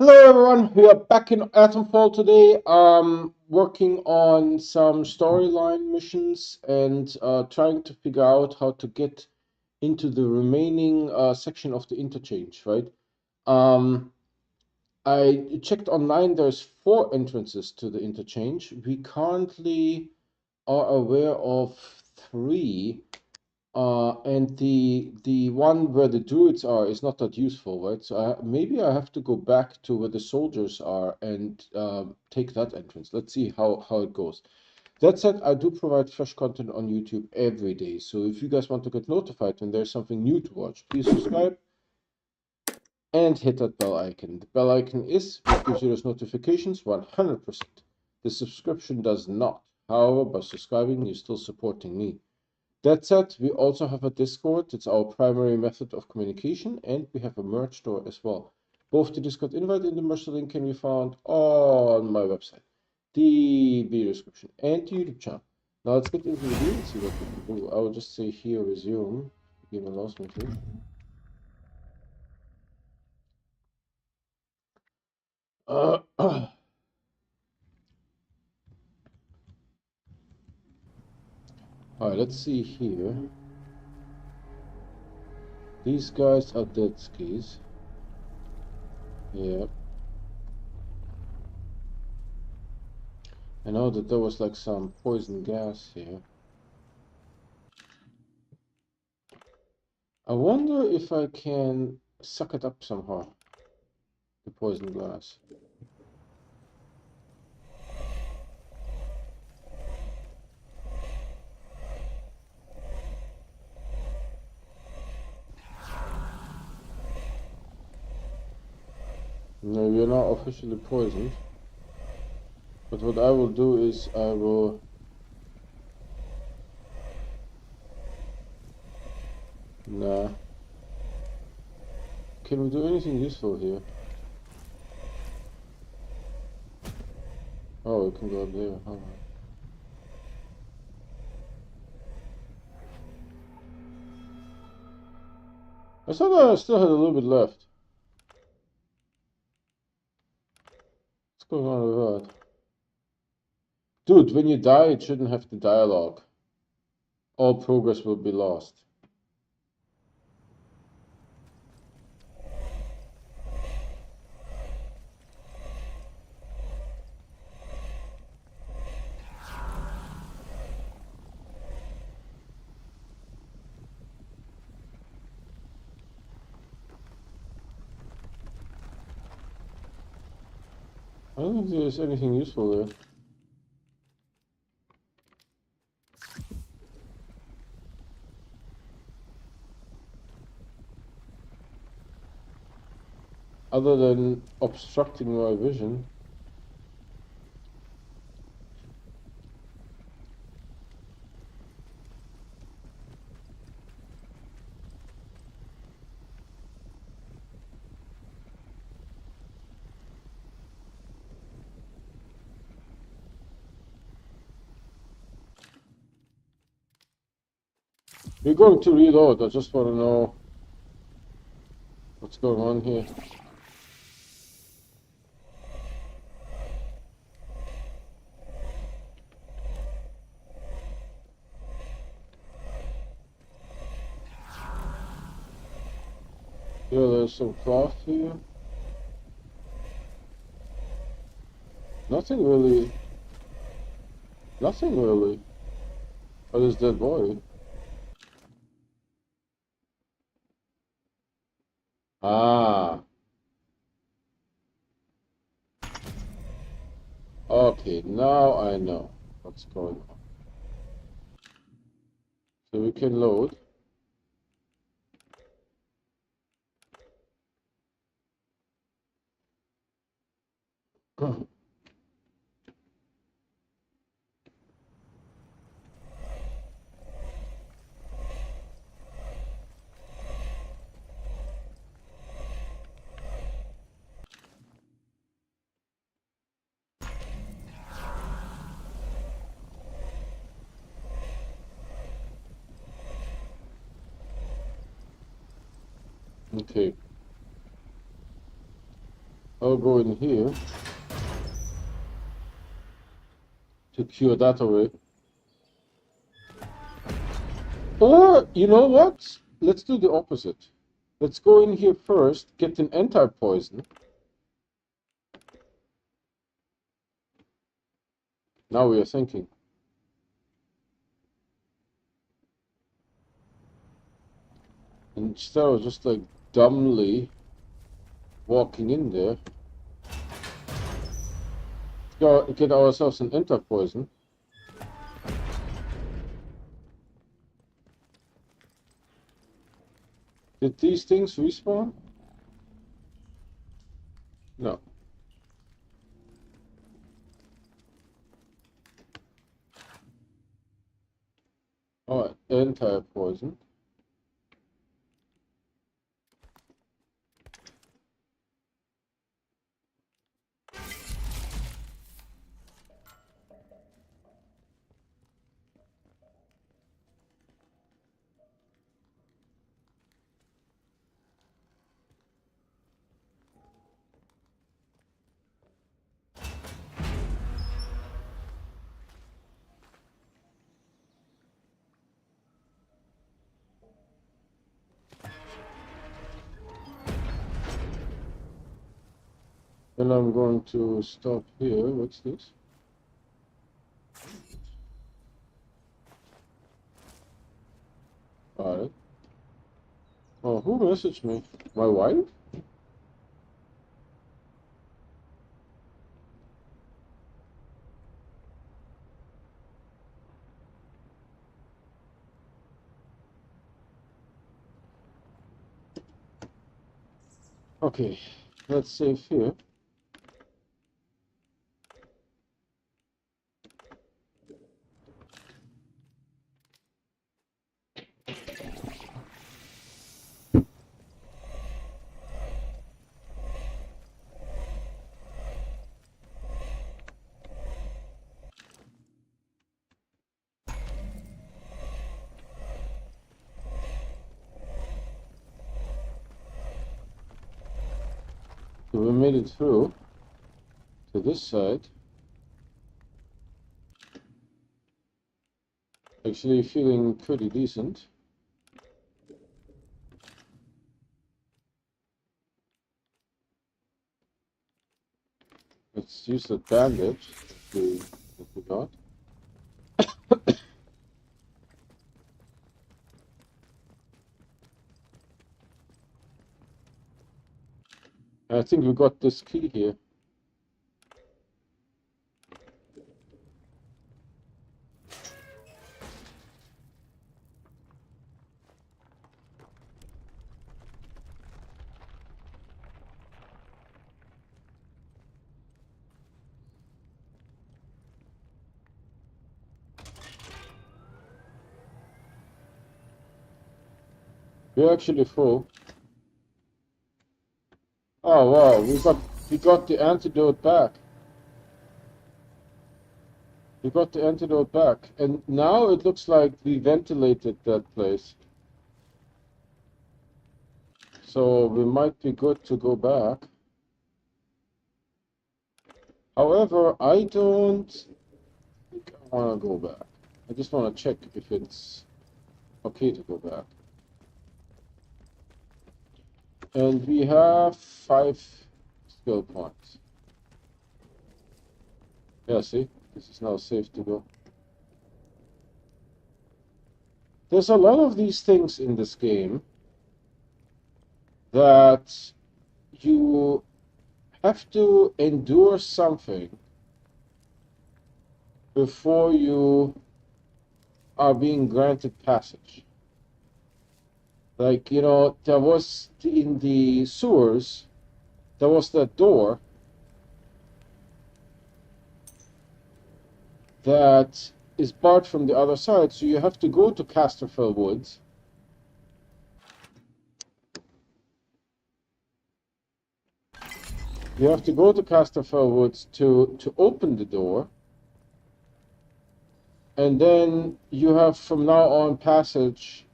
Hello everyone, we are back in Atomfall today, working on some storyline missions and trying to figure out how to get into the remaining section of the interchange, right? Um, I checked online, there's 4 entrances to the interchange. We currently are aware of 3. And the one where the druids are is not that useful, right? So maybe I have to go back to where the soldiers are and take that entrance. Let's see how it goes. That said, I do provide fresh content on YouTube every day. So if you guys want to get notified when there's something new to watch, please subscribe and hit that bell icon. The bell icon is what gives you those notifications 100%. The subscription does not. However, by subscribing, you're still supporting me. That said, we also have a Discord. It's our primary method of communication, and we have a merch store as well. Both the Discord invite and the merch link can be found on my website, the video description, and the YouTube channel. Now let's get into the video and see what we can do. I will just say here resume. Game allows me to. All right, let's see here. These guys are dead skis. Yeah. I know that there was like some poison gas here. I wonder if I can suck it up somehow, the poison glass. No, you're not officially poisoned. But what I will do is I will... Nah. Can we do anything useful here? Oh, we can go up there. Alright. I thought I still had a little bit left. What's going on with that? Dude, when you die, it shouldn't have the dialogue. All progress will be lost. I don't think there's anything useful there. Other than obstructing my vision. We're going to reload. I just want to know what's going on here. Yeah, there's some cloth here. Nothing really. Nothing really. Oh, there's dead body. Ah. Okay, now I know what's going on. So we can load. Okay. I'll go in here to cure that away. Or, you know what? Let's do the opposite. Let's go in here first, get an anti-poison. Now we are thinking. Instead of just like dumbly walking in there, get ourselves an anti-poison. Did these things respawn? No. Alright, anti-poison. Then I'm going to stop here. What's this? Alright. Oh, who messaged me? My wife? Okay, let's save here. So we made it through to this side. Actually feeling pretty decent. Let's use the bandage that we got. I think we got this key here. We're actually full. Oh wow, we got the antidote back. We got the antidote back. And now it looks like we ventilated that place. So we might be good to go back. However, I don't think I want to go back. I just want to check if it's okay to go back. And we have 5 skill points. Yeah, see? This is now safe to go. There's a lot of these things in this game that you have to endure something before you are being granted passage. Like, you know, there was in the sewers, there was that door that is barred from the other side, so you have to go to Casterfell Woods. You have to go to Casterfell Woods to open the door. And then you have from now on passage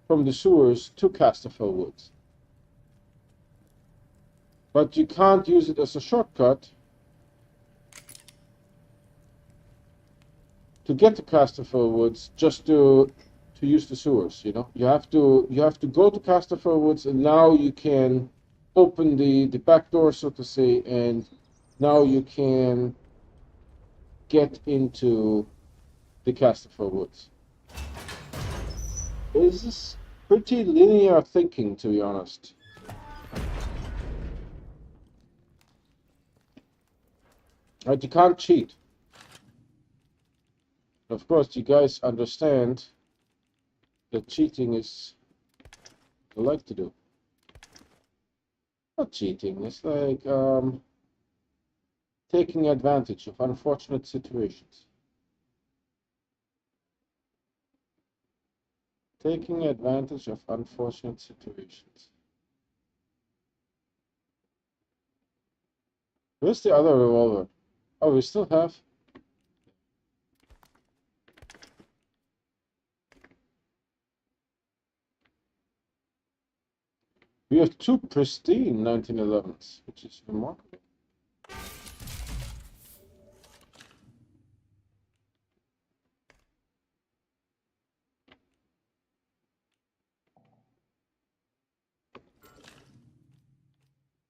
from the sewers to Casterfell Woods. But you can't use it as a shortcut to get to Casterfell Woods just to use the sewers. You have to go to Casterfell Woods, and now you can open the back door, so to say, and now you can get into the Casterfell Woods. This is pretty linear thinking, to be honest. Right, you can't cheat. Of course, you guys understand that cheating is what I like to do. Not cheating, it's like taking advantage of unfortunate situations. Taking advantage of unfortunate situations. Where's the other revolver? Oh, we still have. We have two pristine 1911s, which is remarkable.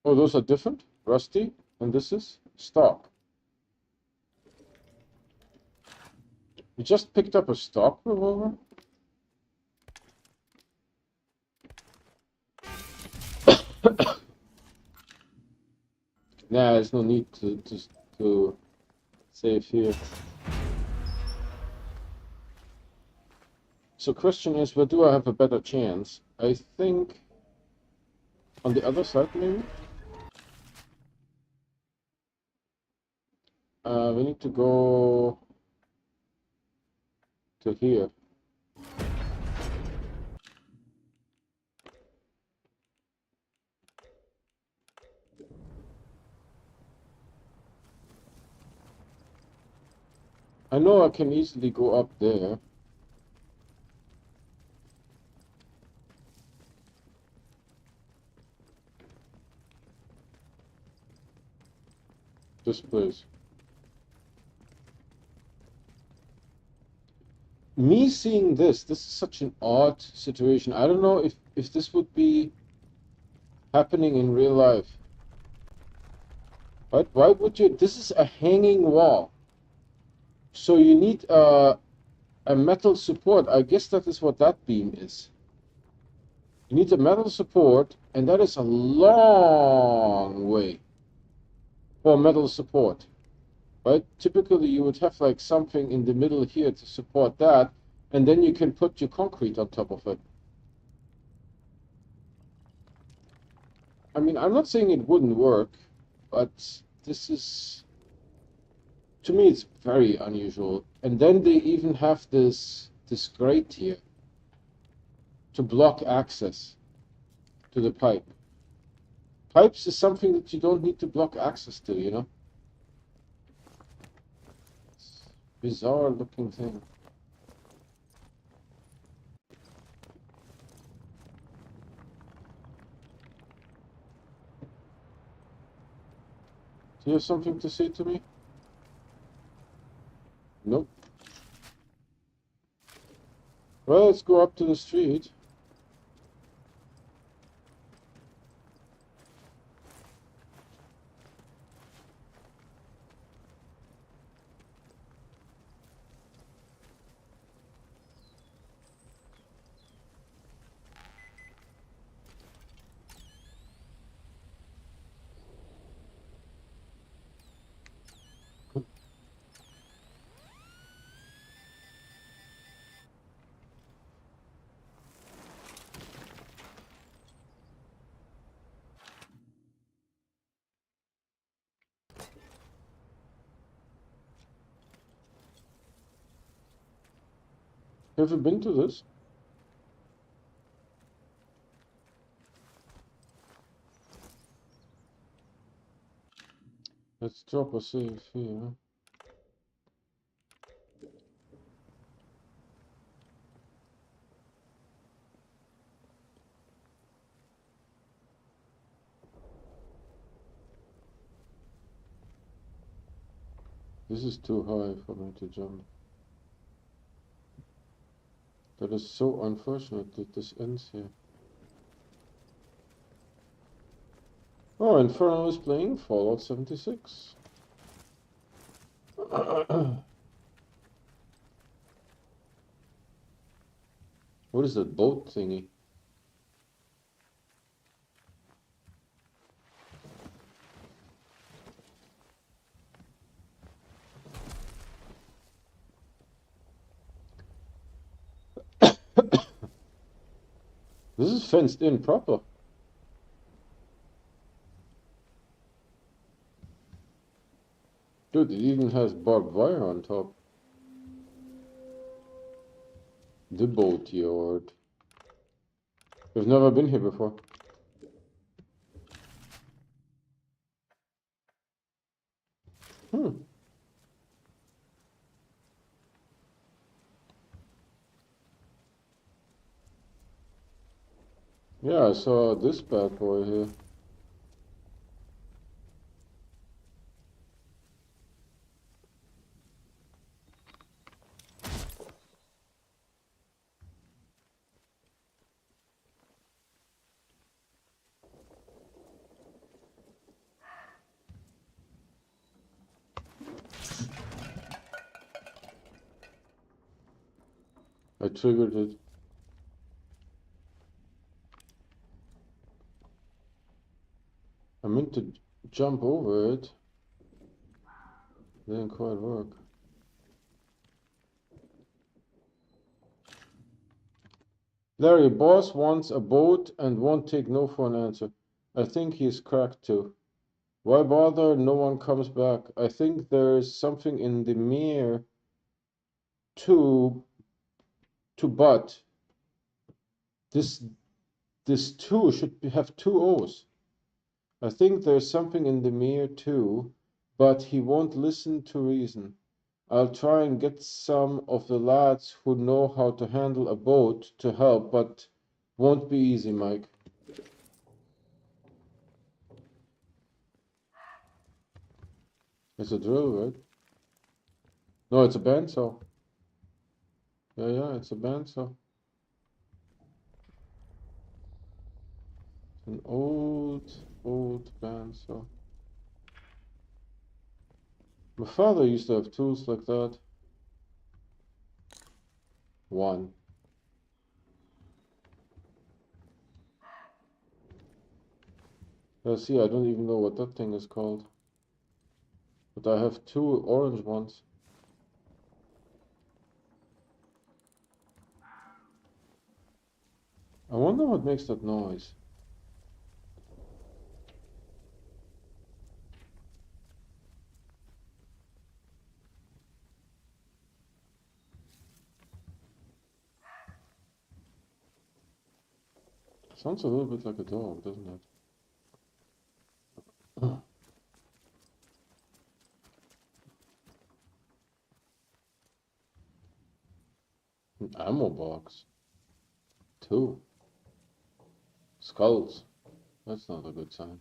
Oh, those are different? Rusty? And this is stock. You just picked up a stock revolver? Nah, there's no need to save here. So question is, where do I have a better chance? I think on the other side, maybe? We need to go to here. I know I can easily go up there. This place. Me seeing this is such an odd situation. I don't know if this would be happening in real life. But why would you? This is a hanging wall. So you need a metal support. I guess that is what that beam is. You need a metal support, and that is a long way for metal support. Right? Typically, you would have like something in the middle here to support that, and then you can put your concrete on top of it. I mean, I'm not saying it wouldn't work, but this is, to me, it's very unusual. And then they even have this grate here to block access to the pipe. Pipes is something that you don't need to block access to, you know? It's a bizarre looking thing. Do you have something to say to me? Nope. Well, let's go up to the street. Have you been to this? Let's drop a save here. This is too high for me to jump. That is so unfortunate that this ends here. Oh, Inferno is playing Fallout 76. What is that boat thingy? This is fenced in proper. Dude, it even has barbed wire on top. The boat yard. We've never been here before. Yeah, I saw this bad boy here. I triggered it. I meant to jump over it. Didn't quite work. Larry, boss wants a boat and won't take no for an answer. I think he's cracked too. Why bother? No one comes back. I think there's something in the mirror to but this two should have two O's. I think there's something in the mirror too, but he won't listen to reason. I'll try and get some of the lads who know how to handle a boat to help, but won't be easy, Mike. It's a drill, right? No, it's a bandsaw. Yeah, it's a bandsaw. An old bandsaw. My father used to have tools like that. One. See, I don't even know what that thing is called. But I have two orange ones. I wonder what makes that noise. Sounds a little bit like a dog, doesn't it? An ammo box. Two. Skulls. That's not a good sign.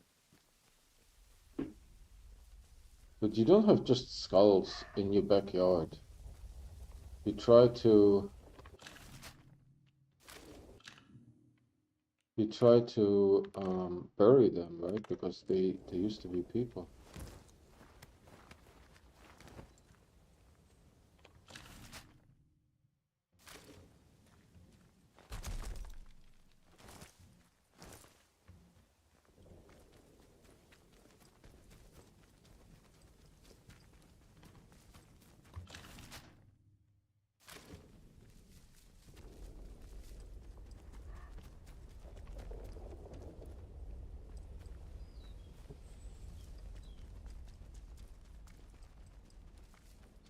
But you don't have just skulls in your backyard. You try to bury them, right? Because they used to be people.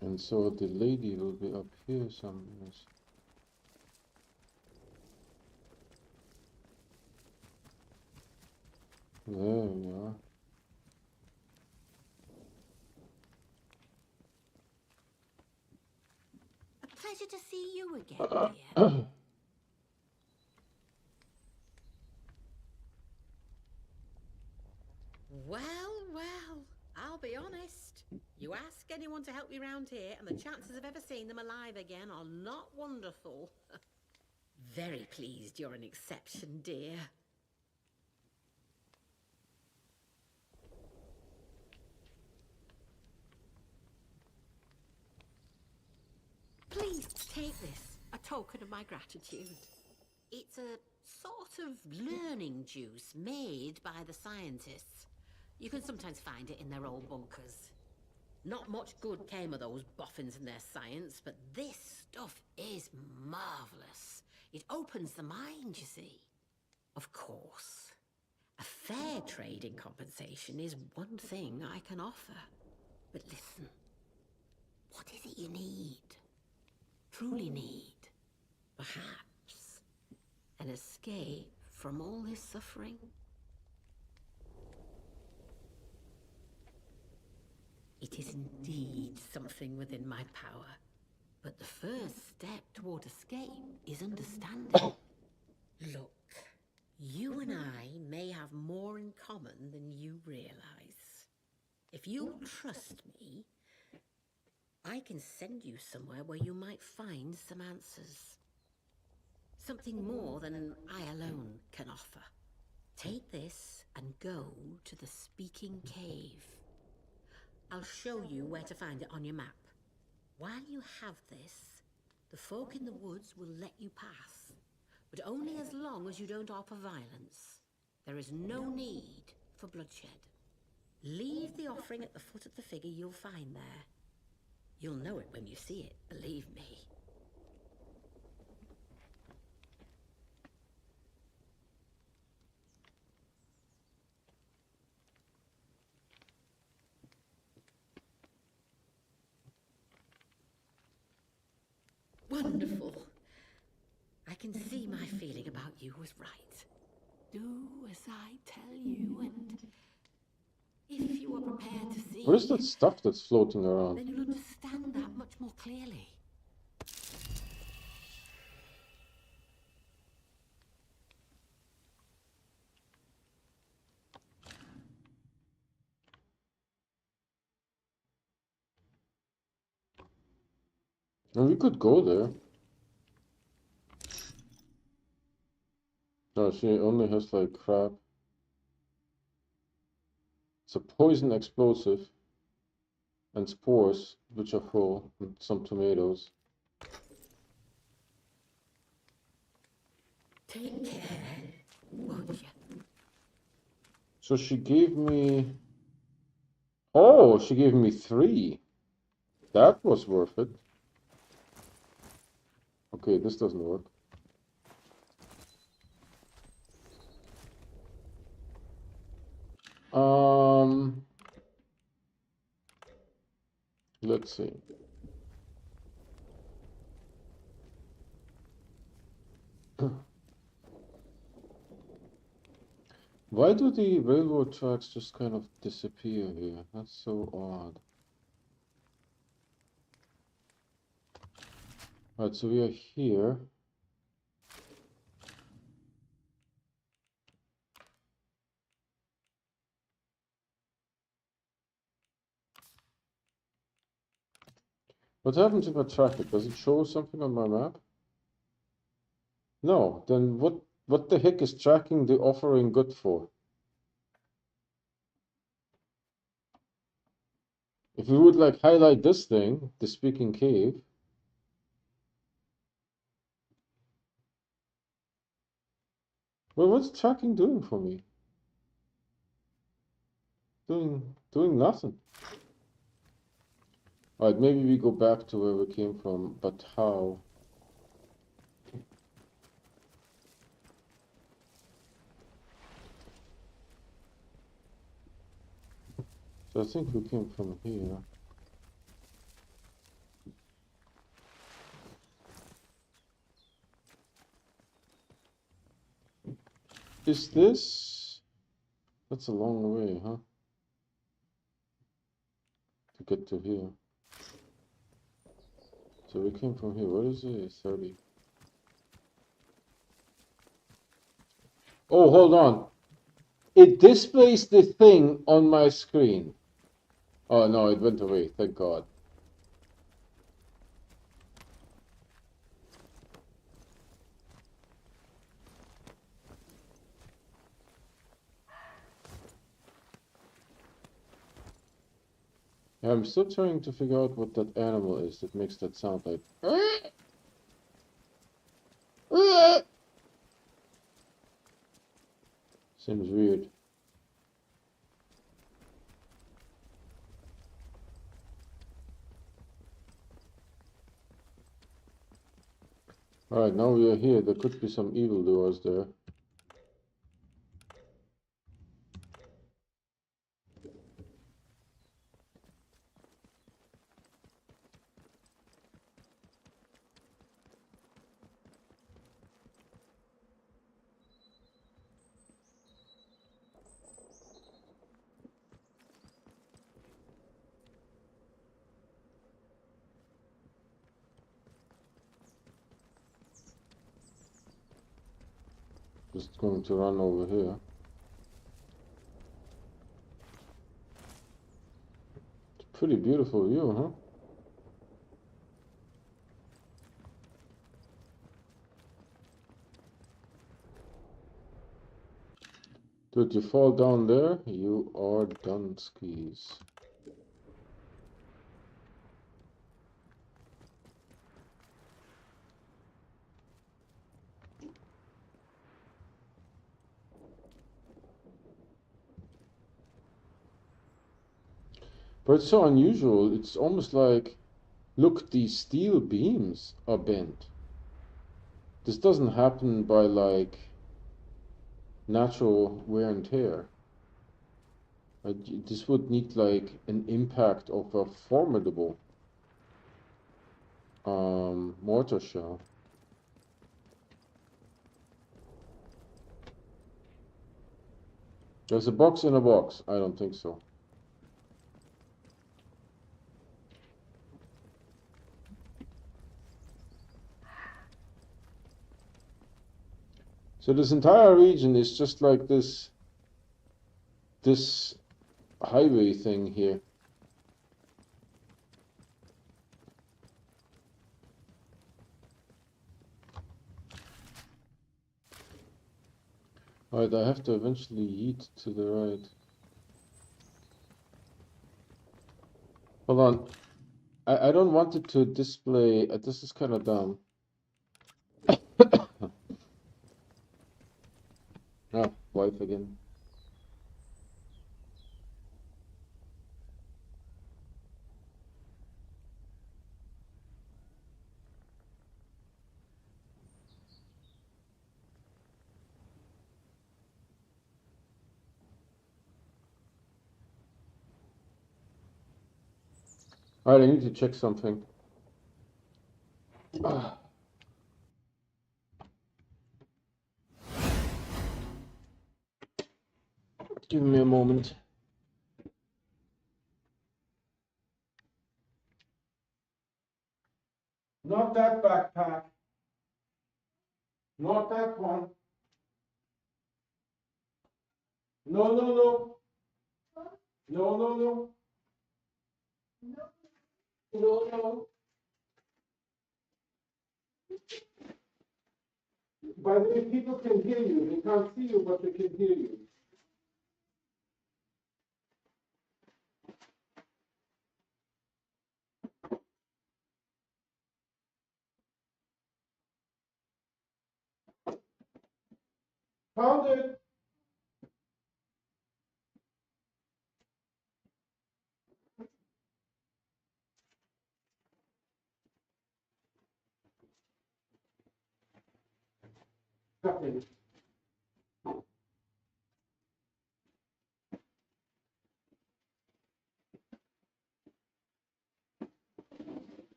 And so the lady will be up here somewhere. There we are. A pleasure to see you again, dear. Well, I'll be honest. You ask anyone to help you round here, and the chances of ever seeing them alive again are not wonderful. Very pleased you're an exception, dear. Please take this, a token of my gratitude. It's a sort of learning juice made by the scientists. You can sometimes find it in their old bunkers. Not much good came of those boffins and their science, but this stuff is marvellous. It opens the mind, you see. Of course, a fair trading compensation is one thing I can offer. But listen, what is it you need? Truly need? Perhaps an escape from all this suffering? It is indeed something within my power. But the first step toward escape is understanding. Look, you and I may have more in common than you realize. If you'll trust me, I can send you somewhere where you might find some answers. Something more than I alone can offer. Take this and go to the Speaking Cave. I'll show you where to find it on your map. While you have this, the folk in the woods will let you pass, but only as long as you don't offer violence. There is no need for bloodshed. Leave the offering at the foot of the figure you'll find there. You'll know it when you see it, believe me. Wonderful. I can see my feeling about you was right. Do as I tell you, and if you are prepared to see, What is that stuff that's floating around? then you'll understand that much more clearly. Well, we could go there. No, she only has like crap. It's a poison explosive and spores, which are full, and some tomatoes. Take care, won't you? So she gave me... Oh, she gave me 3. That was worth it. Okay, this doesn't work. Let's see. Why do the railroad tracks just kind of disappear here? That's so odd. Alright, so we are here. What happens if I track it? Does it show something on my map? No, then what the heck is tracking the offering good for? If we would like highlight this thing, the Speaking Cave. Well, what's tracking doing for me? Doing nothing. Alright, maybe we go back to where we came from, but how? So I think we came from here. Is this... That's a long way, huh? To get to here. So we came from here. What is it? 30. Oh, hold on. It displays the thing on my screen. Oh no, it went away. Thank God. Yeah, I'm still trying to figure out what that animal is that makes that sound like. Seems weird. Alright, now we are here. There could be some evildoers there. Just going to run over here. Pretty beautiful view, huh? Dude, you fall down there, you are done skis. But it's so unusual. It's almost like, look, these steel beams are bent. This doesn't happen by like natural wear and tear. This would need like an impact of a formidable mortar shell. There's a box in a box. I don't think so. So this entire region is just like this highway thing here. Alright, I have to eventually yeet to the right. Hold on. I don't want it to display. This is kind of dumb. Ah, wife again. Alright, I need to check something. Ah, give me a moment. Not that backpack. Not that one. No, no, no. No, no, no. No, no. By the way, people can hear you. They can't see you, but they can hear you. Found it. Got it.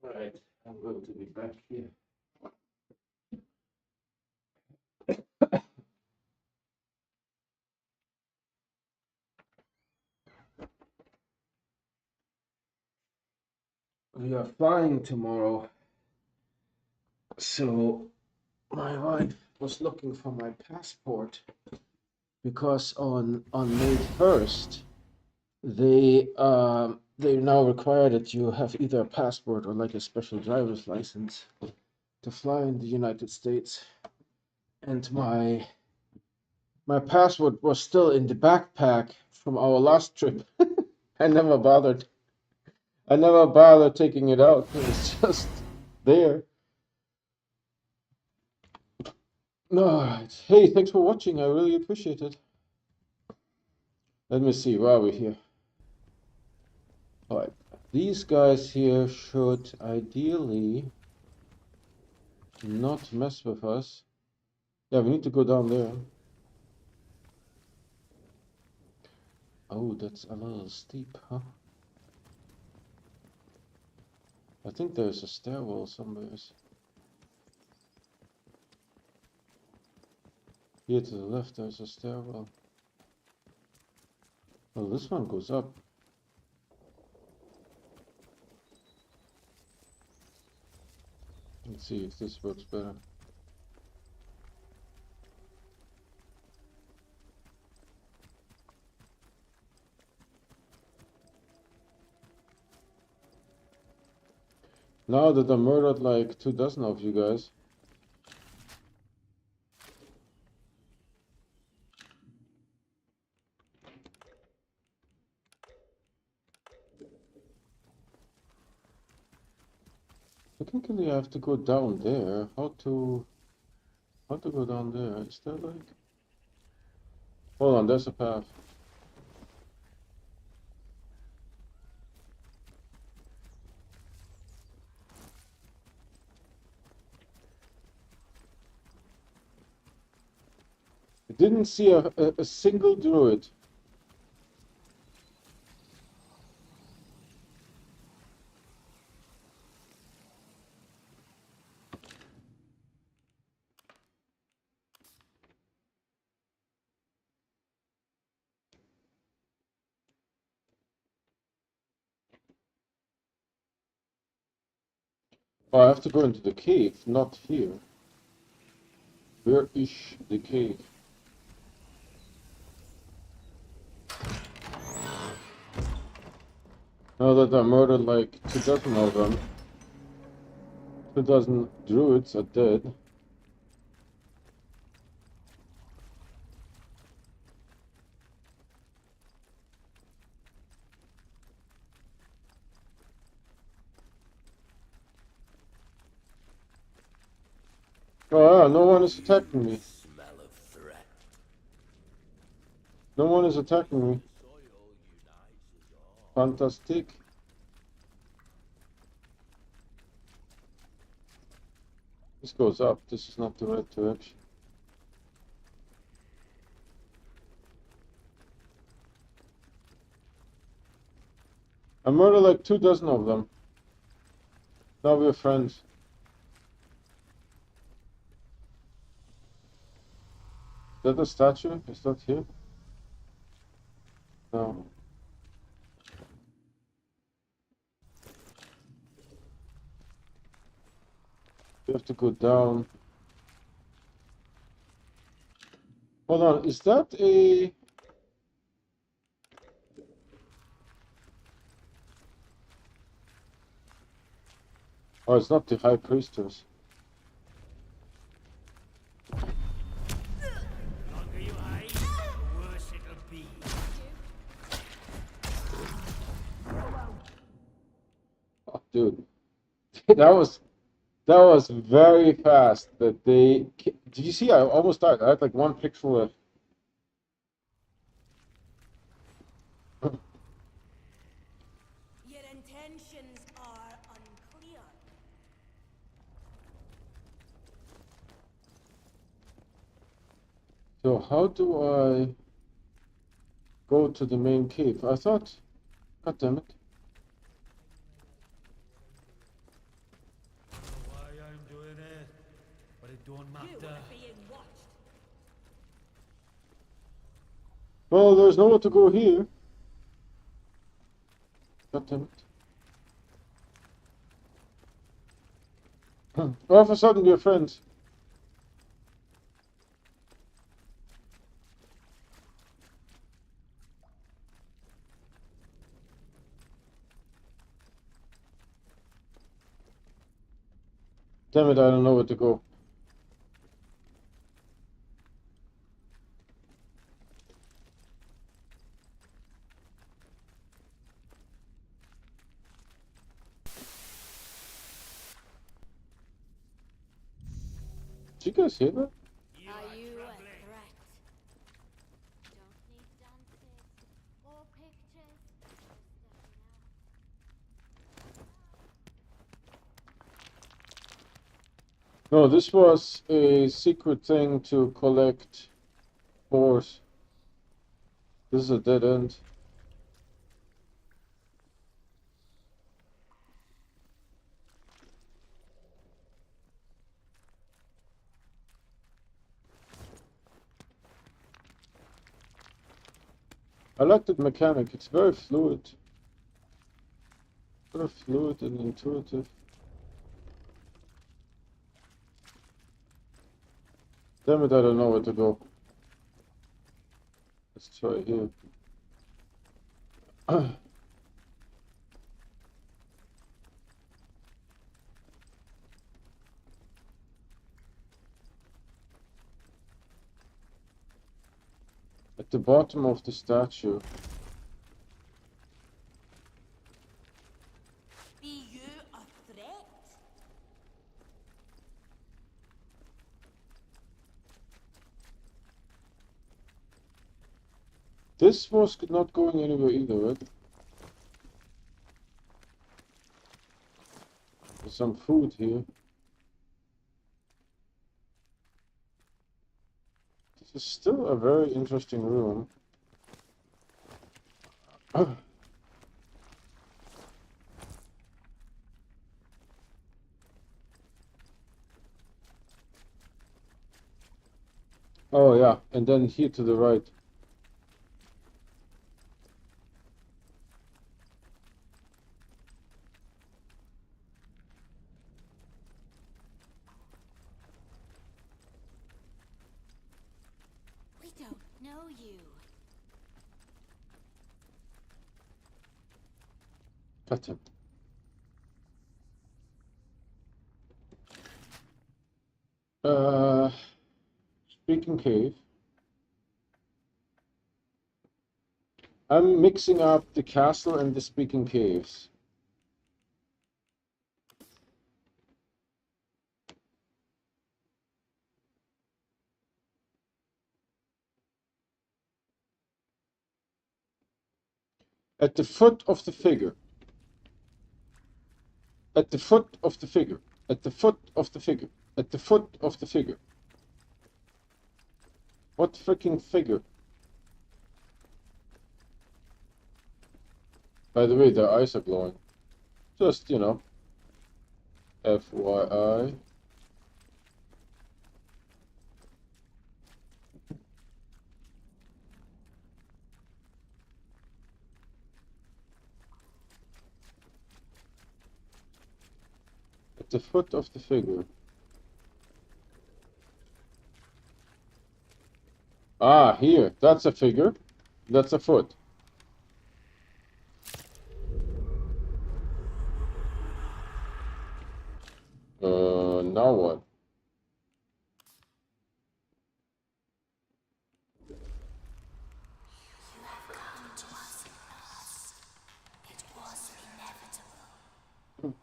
Right, I'm going to be back here. We are flying tomorrow, so my wife was looking for my passport because on May 1st they now require that you have either a passport or like a special driver's license to fly in the United States. And my passport was still in the backpack from our last trip. I never bothered. I never bothered taking it out. It was just there. All right. Hey, thanks for watching. I really appreciate it. Let me see. Where are we here? All right. These guys here should ideally not mess with us. Yeah, we need to go down there. Oh, that's a little steep, huh? I think there's a stairwell somewhere. Here to the left, there's a stairwell. Oh, this one goes up. Let's see if this works better. Now that I murdered like 24 of you guys. Technically, I have to go down there. How to go down there? Is there like... Hold on, there's a path. I didn't see a single druid. Oh, I have to go into the cave, not here. Where is the cave? Now that I murdered like 24 of them, 24 druids are dead. Oh yeah, no one is attacking me. Smell of threat. No one is attacking me. Soil unites us all. Fantastic. This goes up. This is not the right direction. I murdered like 24 of them. Now we're friends. Is that a statue? Is that here? No. We have to go down. Hold on, is that a... Oh, it's not the High Priestess. The longer you hide, the worse it'll be. dude, that was very fast. That they did you see? I almost died. I had like one pixel left. Your intentions are unclear. So how do I go to the main cave? I thought, God damn it. Why I'm doing it, but it don't You matter. are being watched. Well, there's nowhere to go here. God damn it. All of a sudden, we're friends. Damn it, I don't know where to go. Did you guys hear that? Are you a threat? Don't need dances or pictures. Just stepping out. No, this was a secret thing to collect ores. This is a dead end. I like that mechanic. It's very fluid. Very fluid and intuitive. Damn it, I don't know where to go. Let's try here. At the bottom of the statue. Be you a threat? This was not going anywhere either, right? There's some food here. This is still a very interesting room. Oh yeah, and then here to the right. We don't know you. Got him. Speaking cave. I'm mixing up the castle and the speaking caves. At the foot of the figure. At the foot of the figure. At the foot of the figure. At the foot of the figure. What freaking figure? By the way, their eyes are glowing. Just, you know, FYI. At the foot of the figure. Ah, here. That's a figure. That's a foot. Now what? You have come to us in the past. It was inevitable.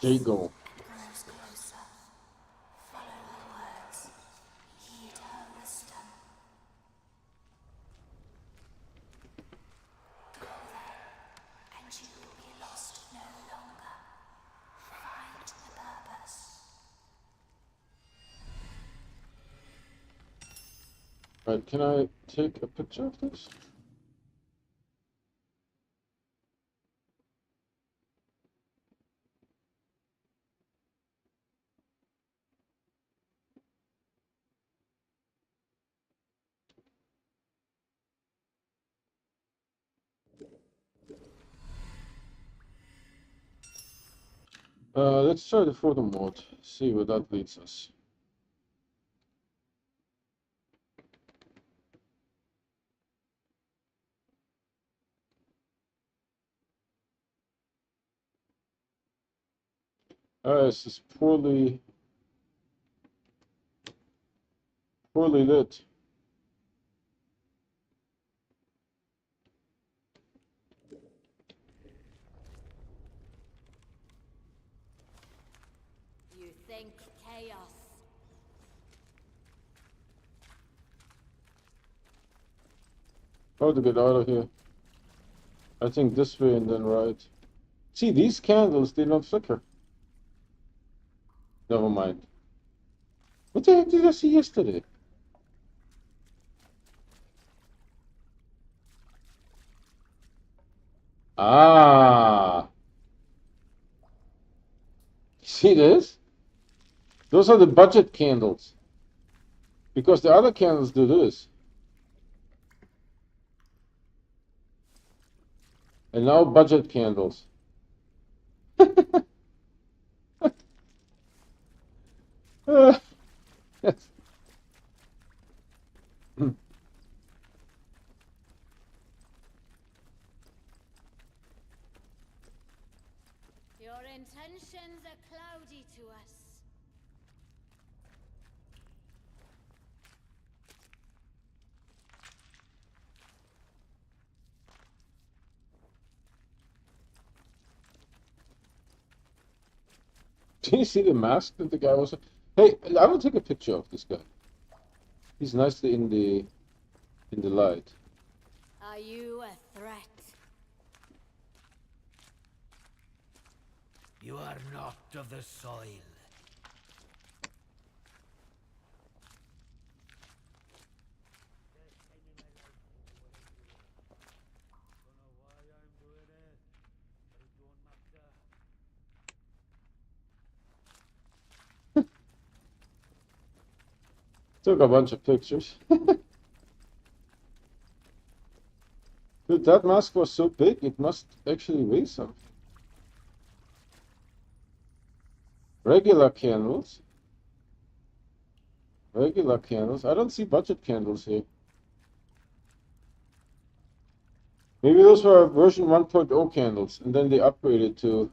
There you go. Grows closer. Follow her words. Heed her wisdom. Go there, and you will be lost no longer. Find the purpose. Right, can I take a picture of this? Let's try the photo mode, see where that leads us. This is poorly lit. You think chaos. How to get out of here? I think this way and then right. See, these candles, they don't flicker. Never mind. What the heck did I see yesterday? Ah! See this? Those are the budget candles. Because the other candles do this. And now budget candles. Yes. Your intentions are cloudy to us. Do you see the mask that the guy was? Hey, I will take a picture of this guy. He's nicely in the light. Are you a threat? You are not of the soil. Don't know why I'm doing it, but it don't matter. Took a bunch of pictures. Dude, that mask was so big, it must actually weigh something. Regular candles. Regular candles. I don't see budget candles here. Maybe those were version 1.0 candles, and then they upgraded to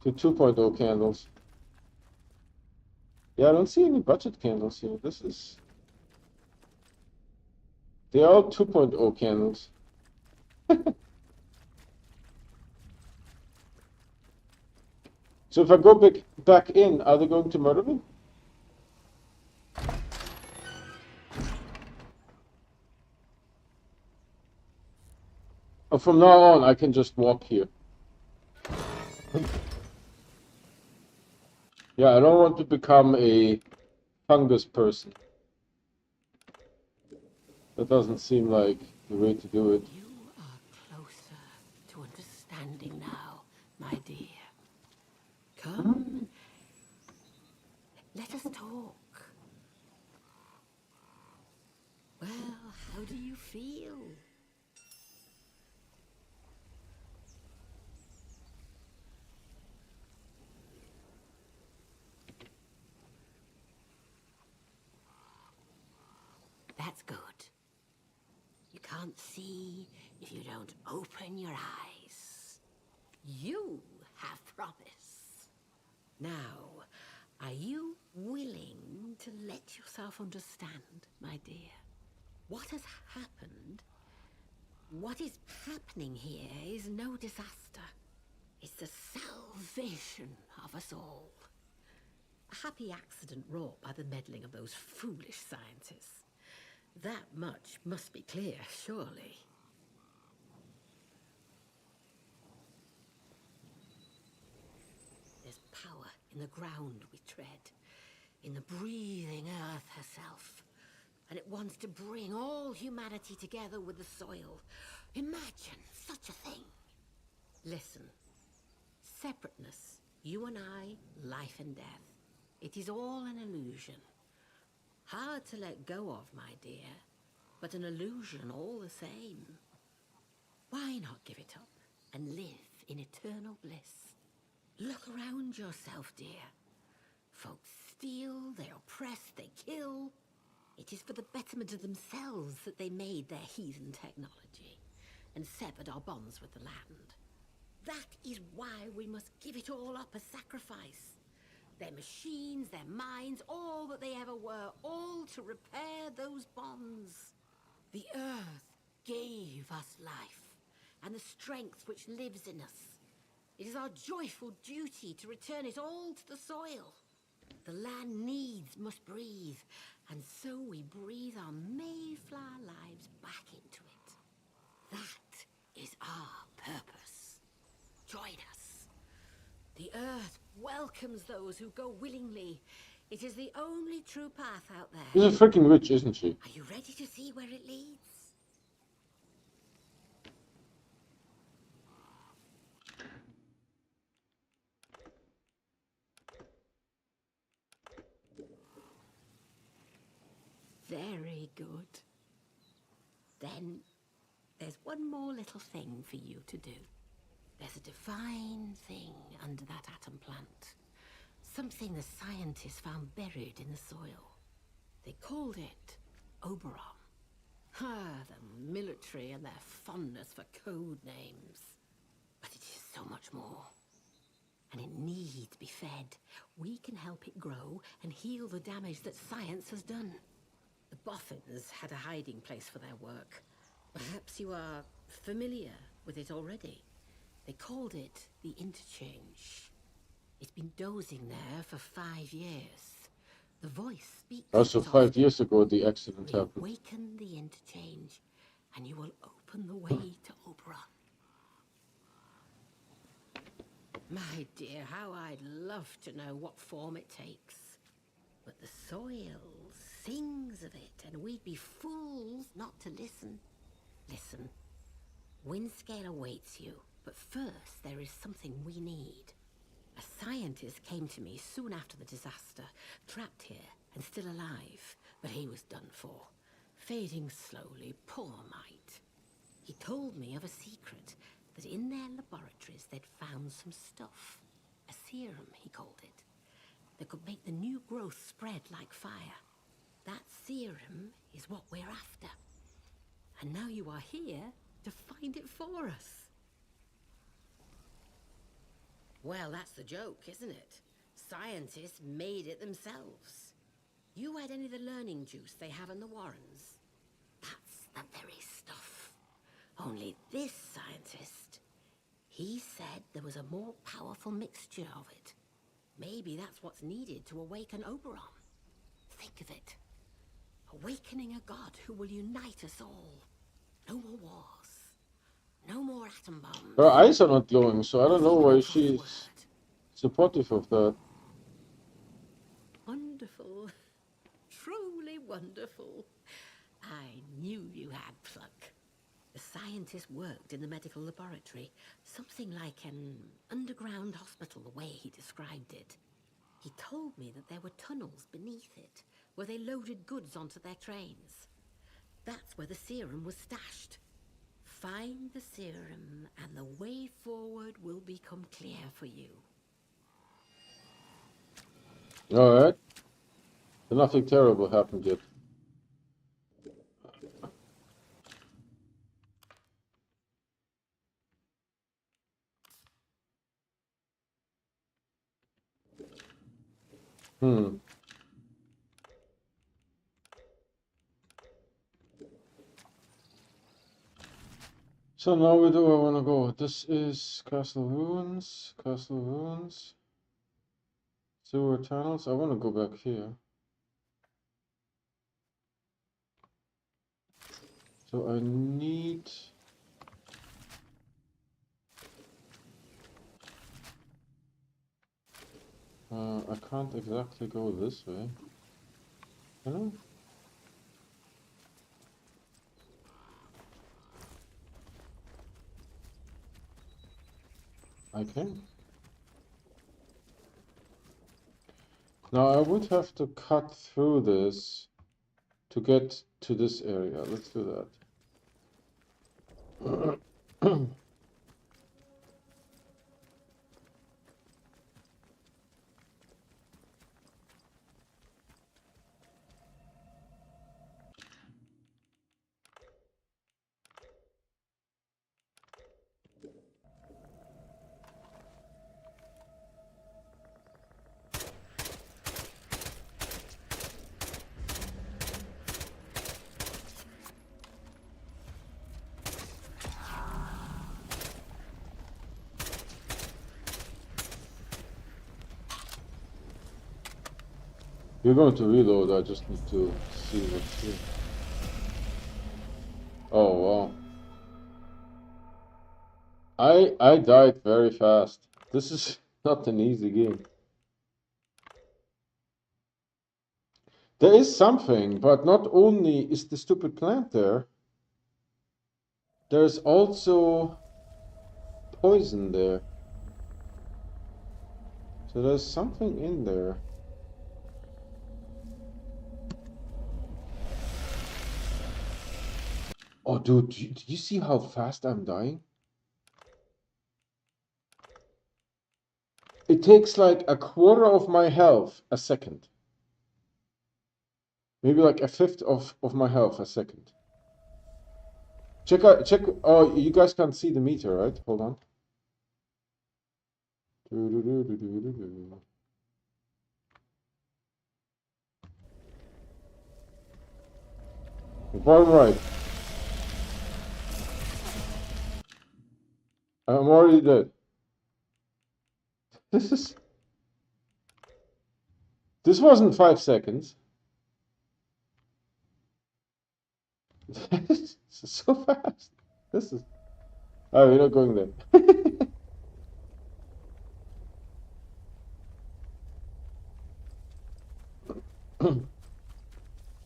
2.0 candles. Yeah, I don't see any budget candles here. They're all 2.0 candles. So if I go back in, are they going to murder me? Oh, from now on, I can just walk here. Yeah, I don't want to become a fungus person. That doesn't seem like the way to do it. You are closer to understanding now, my dear. Come, let us talk. Well, how do you feel? That's good. You can't see if you don't open your eyes. You have promise. Now, are you willing to let yourself understand, my dear? What has happened, what is happening here is no disaster. It's the salvation of us all. A happy accident wrought by the meddling of those foolish scientists. That much must be clear, surely. There's power in the ground we tread, in the breathing earth herself. And it wants to bring all humanity together with the soil. Imagine such a thing. Listen. Separateness, you and I, life and death. It is all an illusion. Hard to let go of, my dear, but an illusion all the same. Why not give it up and live in eternal bliss? Look around yourself, dear. Folks steal, they oppress, they kill. It is for the betterment of themselves that they made their heathen technology and severed our bonds with the land. That is why we must give it all up as sacrifice. Their machines, their minds, all that they ever were, all to repair those bonds. The earth gave us life and the strength which lives in us. It is our joyful duty to return it all to the soil. The land needs must breathe, and so we breathe our Mayflower lives back into it. That is our purpose. Join us. The earth welcomes those who go willingly. It is the only true path out there. She's a freaking witch, isn't she? Are you ready to see where it leads? Very good. Then there's one more little thing for you to do. There's a divine thing under that atom plant. Something the scientists found buried in the soil. They called it Oberon. Ah, the military and their fondness for code names. But it is so much more. And it needs to be fed. We can help it grow and heal the damage that science has done. The Boffins had a hiding place for their work. Perhaps you are familiar with it already. They called it the Interchange. It's been dozing there for 5 years. The voice speaks. Also, 5 years ago, the accident happened. Awaken the Interchange, and you will open the way to Oberon. My dear, how I'd love to know what form it takes. But the soil sings of it, and we'd be fools not to listen. Listen, Windscale awaits you, but first there is something we need. A scientist came to me soon after the disaster, trapped here and still alive, but he was done for, fading slowly, poor mite. He told me of a secret, that in their laboratories they'd found some stuff, a serum, he called it, that could make the new growth spread like fire. That serum is what we're after. And now you are here to find it for us. Well, that's the joke, isn't it? Scientists made it themselves. You had any of the learning juice they have in the Warrens? That's the very stuff. Only this scientist, he said there was a more powerful mixture of it. Maybe that's what's needed to awaken Oberon. Think of it. Awakening a god who will unite us all. No more wars. No more atom bombs. Her eyes are not glowing, so I don't know Even a why crossword. she's supportive of that. Wonderful. Truly wonderful. I knew you had pluck. The scientist worked in the medical laboratory, something like an underground hospital, the way he described it. He told me that there were tunnels beneath it, where they loaded goods onto their trains. That's where the serum was stashed. Find the serum, and the way forward will become clear for you. Alright. Nothing terrible happened yet. So now where do I want to go? This is Castle Ruins, sewer tunnels. I want to go back here. So I need... I can't exactly go this way. Can I? I can. Now I would have to cut through this to get to this area. Let's do that. You're going to reload, I just need to see what's here. Oh wow. I died very fast. This is not an easy game. There is something, but not only is the stupid plant there, there's also poison there. So there's something in there. Oh dude, did you see how fast I'm dying? It takes like a quarter of my health a second. Maybe like a fifth of my health a second. Check. Oh, you guys can't see the meter, right? Hold on. Bottom right. I'm already dead. This wasn't 5 seconds. This is so fast. This is... Oh, you're not going there.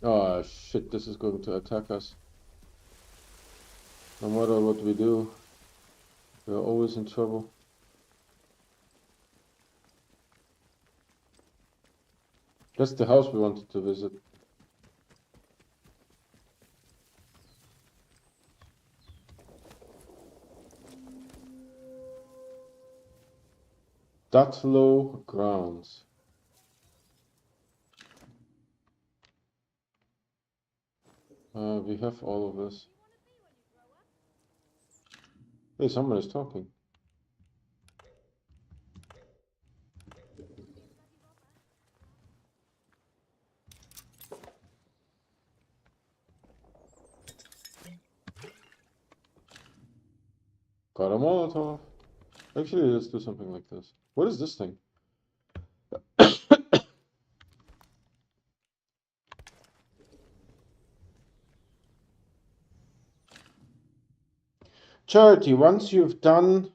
Oh shit, this is going to attack us. No matter what we do, we're always in trouble. That's the house we wanted to visit. Dutlow Grounds. We have all of this. Hey, someone is talking. Got a Molotov. Actually, let's do something like this. What is this thing? Charity, once you're done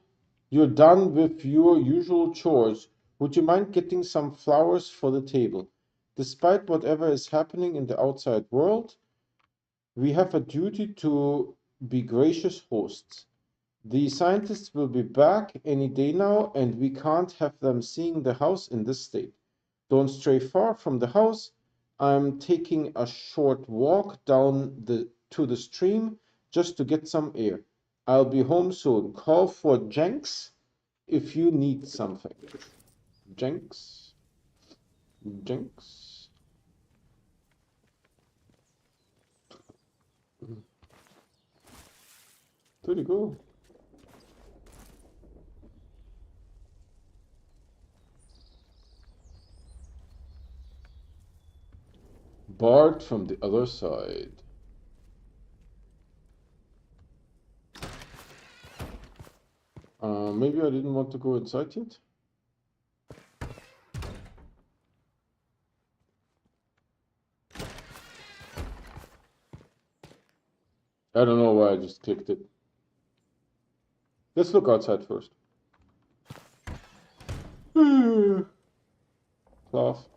with your usual chores, would you mind getting some flowers for the table? Despite whatever is happening in the outside world, we have a duty to be gracious hosts. The scientists will be back any day now, and we can't have them seeing the house in this state. Don't stray far from the house. I'm taking a short walk down to the stream just to get some air. I'll be home soon. Call for Jenks if you need something. Jenks? Jenks? Pretty cool. Barred from the other side. Maybe I didn't want to go inside yet. I don't know why I just clicked it. Let's look outside first. Cloth.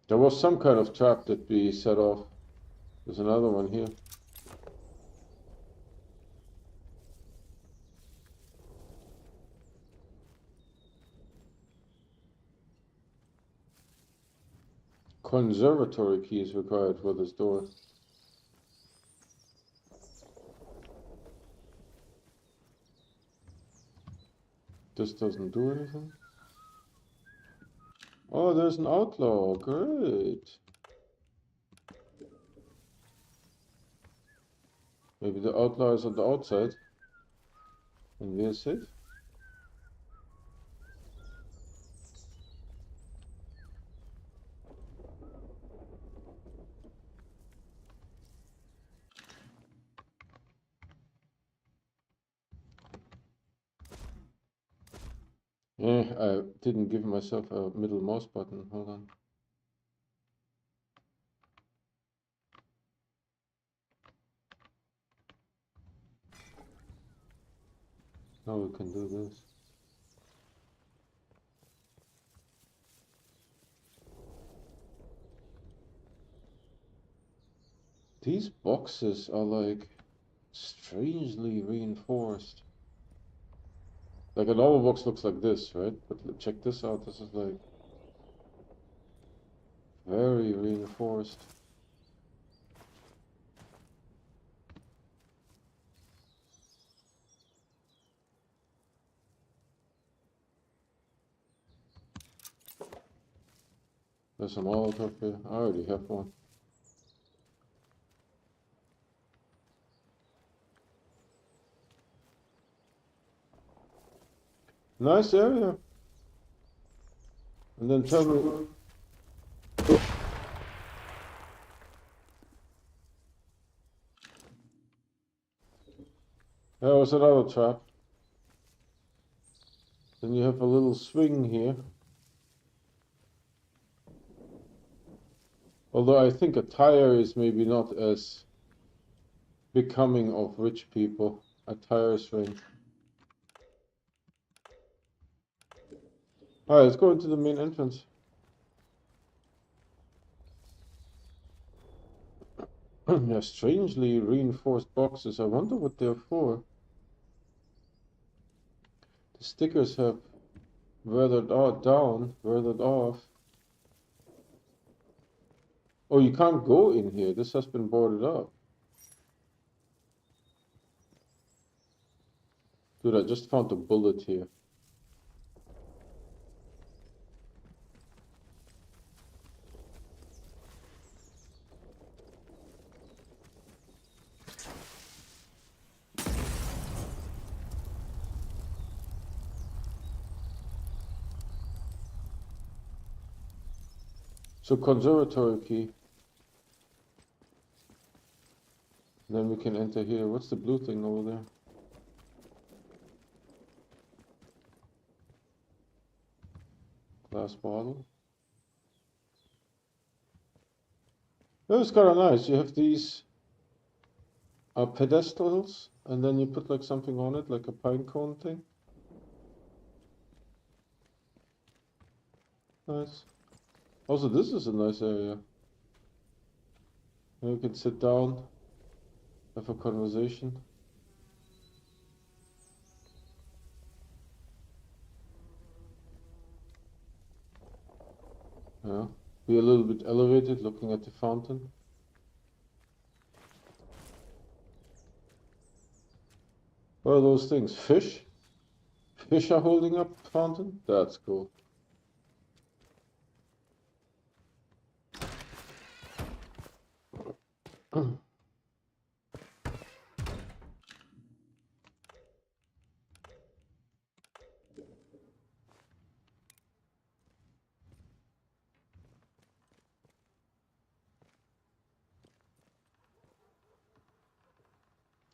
There was some kind of trap that we set off. There's another one here. Conservatory key is required for this door. This doesn't do anything. Oh, there's an outlaw. Great. Maybe the outlaw is on the outside. And we're safe. I didn't give myself a middle mouse button. Hold on. Now we can do this. These boxes are like strangely reinforced. Like a normal box looks like this, right? But check this out. This is like very reinforced. There's some Molotov here. I already have one. Nice area. And then tell me. There was another trap. Then you have a little swing here. Although I think a tire is maybe not as becoming of rich people. A tire swing. Alright, let's go into the main entrance. Yeah, strangely reinforced boxes. I wonder what they're for. The stickers have weathered down, weathered off. Oh, you can't go in here. This has been boarded up. Dude, I just found a bullet here. So conservatory key. Then we can enter here. What's the blue thing over there? Glass bottle. That was kind of nice. You have these pedestals, and then you put like something on it, like a pine cone thing. Nice. Also, this is a nice area. You can sit down, have a conversation. Yeah. Be a little bit elevated, looking at the fountain. What are those things? Fish? Fish are holding up the fountain? That's cool.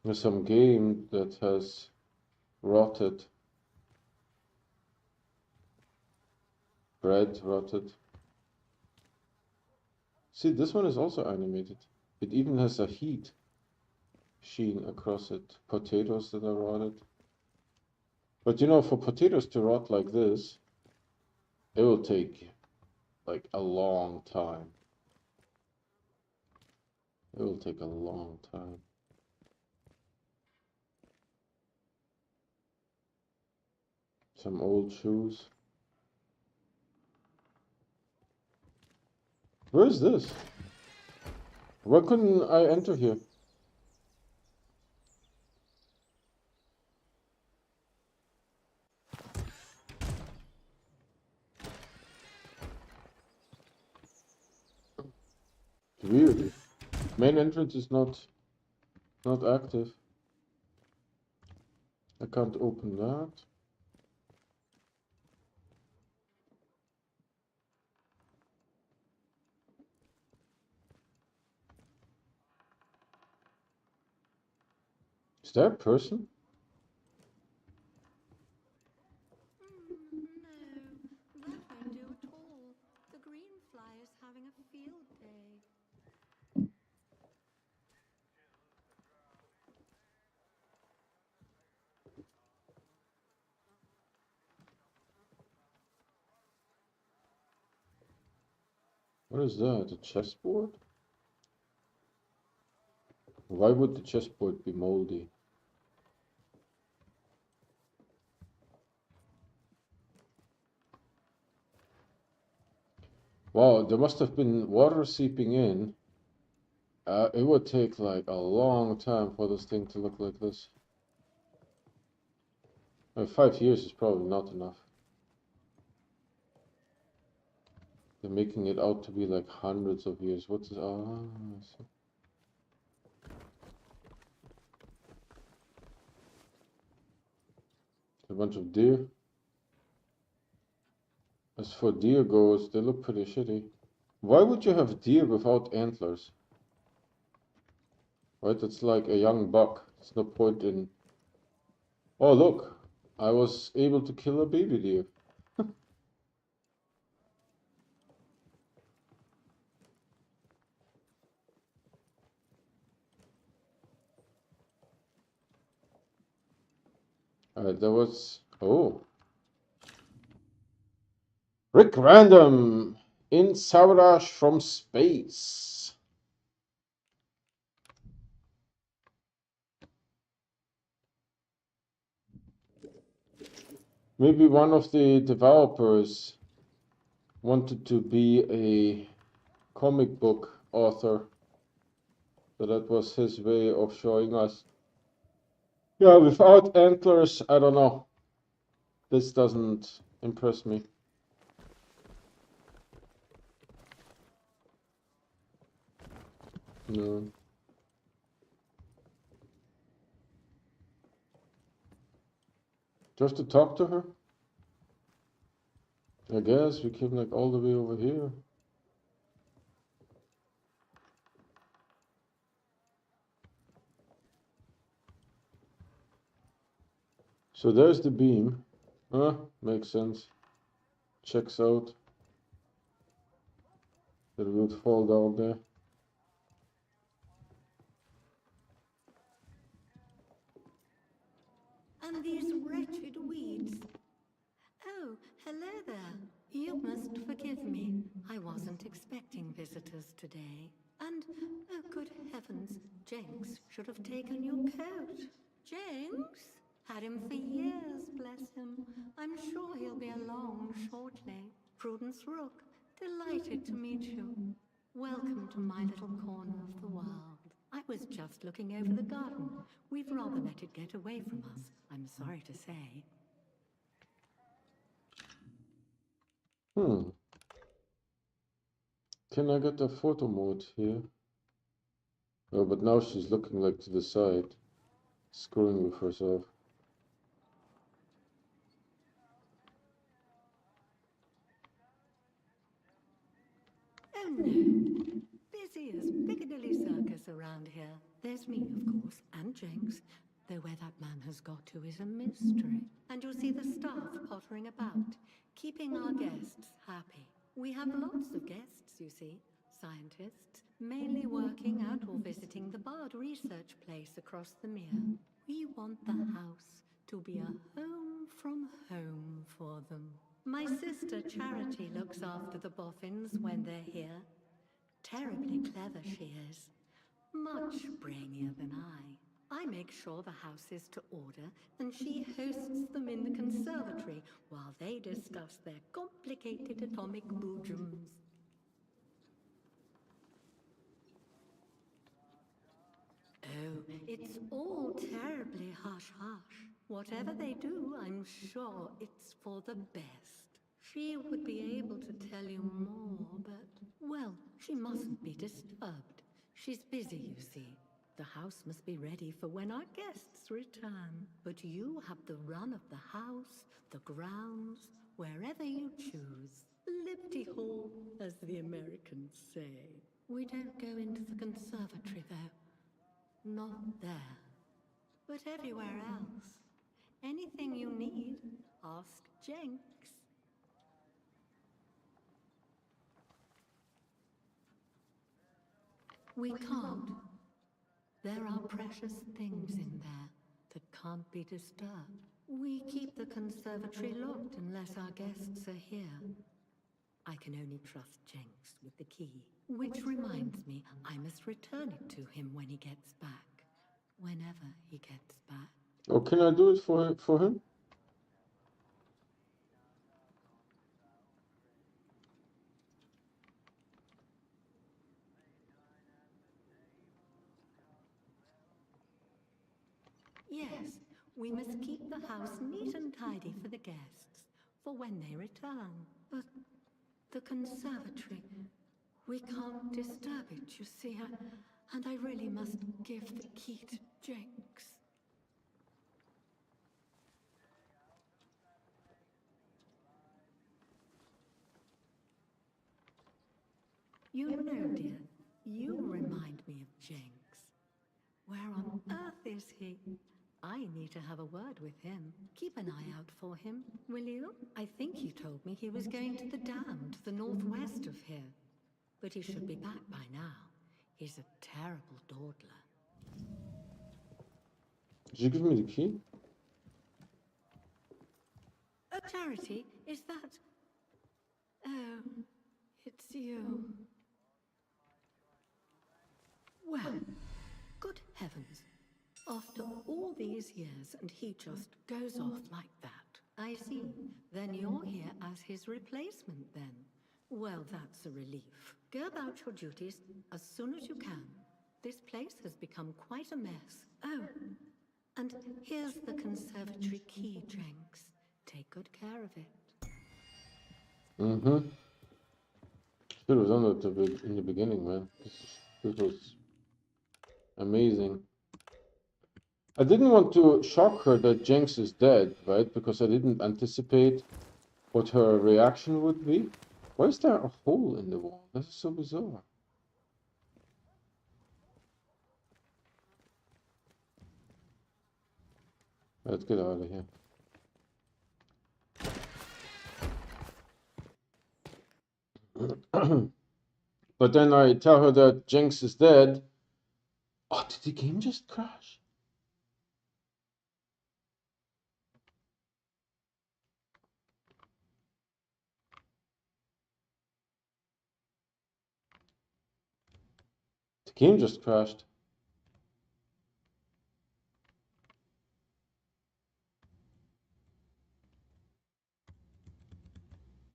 There's some game that has rotted. Bread rotted. See, this one is also animated. It even has a heat sheen across it. Potatoes that are rotted. But you know, for potatoes to rot like this, it will take like a long time. It will take a long time. Some old shoes. Where is this? Why couldn't I enter here? Weird. Main entrance is not active. I can't open that. Is there a person? No, that won't do at all. The green fly is having a field day. What is that? A chessboard? Why would the chessboard be moldy? Wow, there must have been water seeping in. It would take like a long time for this thing to look like this. 5 years is probably not enough. They're making it out to be like hundreds of years. What's this? Ah, I see. A bunch of deer. As for deer goes, they look pretty shitty. Why would you have deer without antlers? Right, it's like a young buck. There's no point in... Oh, look! I was able to kill a baby deer. There was... Oh! Rick Random in Sabotage from Space. Maybe one of the developers wanted to be a comic book author. So that was his way of showing us. Yeah, without antlers, I don't know. This doesn't impress me. No. Just to talk to her? I guess we came like all the way over here. So there's the beam. Makes sense. Checks out. That it would fall down there. And these wretched weeds. Oh, hello there. You must forgive me. I wasn't expecting visitors today. And, oh good heavens, Jenks should have taken your coat. Jenks? Had him for years, bless him. I'm sure he'll be along shortly. Prudence Rook, delighted to meet you. Welcome to my little corner of the world. I was just looking over the garden. We've rather let it get away from us, I'm sorry to say. Can I get a photo mode here? Oh, but now she's looking like to the side, screwing with herself. Oh no. Busy as Piccadilly Circus around here. There's me, of course, and Jenks, though where that man has got to is a mystery. And you'll see the staff pottering about, keeping our guests happy. We have lots of guests, you see. Scientists, mainly working out or visiting the Bard research place across the mere. We want the house to be a home from home for them. My sister Charity looks after the boffins when they're here. Terribly clever she is. Much brainier than I make sure the house is to order, and she hosts them in the conservatory while they discuss their complicated atomic boojums. Oh, it's all terribly hush-hush. Whatever they do, I'm sure it's for the best. She would be able to tell you more, but, well, she mustn't be disturbed. She's busy, you see. The house must be ready for when our guests return. But you have the run of the house, the grounds, wherever you choose. Liberty Hall, as the Americans say. We don't go into the conservatory, though. Not there, but everywhere else. Anything you need, ask Jenks. We can't. There are precious things in there that can't be disturbed. We keep the conservatory locked unless our guests are here. I can only trust Jenks with the key. Which reminds me, I must return it to him when he gets back. Whenever he gets back. Oh, can I do it for him? Yes, we must keep the house neat and tidy for the guests, for when they return. But the conservatory, we can't disturb it, you see, and I really must give the key to Jenks. You know, dear, you remind me of Jenks. Where on earth is he? I need to have a word with him. Keep an eye out for him, will you? I think he told me he was going to the dam to the northwest of here. But he should be back by now. He's a terrible dawdler. Did you give me the key? Charity, is that... Oh, it's you. Well, good heavens. After all these years and he just goes off like that. I see. Then you're here as his replacement then. Well, that's a relief. Go about your duties as soon as you can. This place has become quite a mess. Oh, and here's the conservatory key, Jenks. Take good care of it. Mm-hmm. Should have done it in the beginning, man. This was amazing. I didn't want to shock her that Jenks is dead, right? Because I didn't anticipate what her reaction would be. Why is there a hole in the wall? This is so bizarre. Let's get out of here. But then I tell her that Jenks is dead. Oh, did the game just crash? The game just crashed.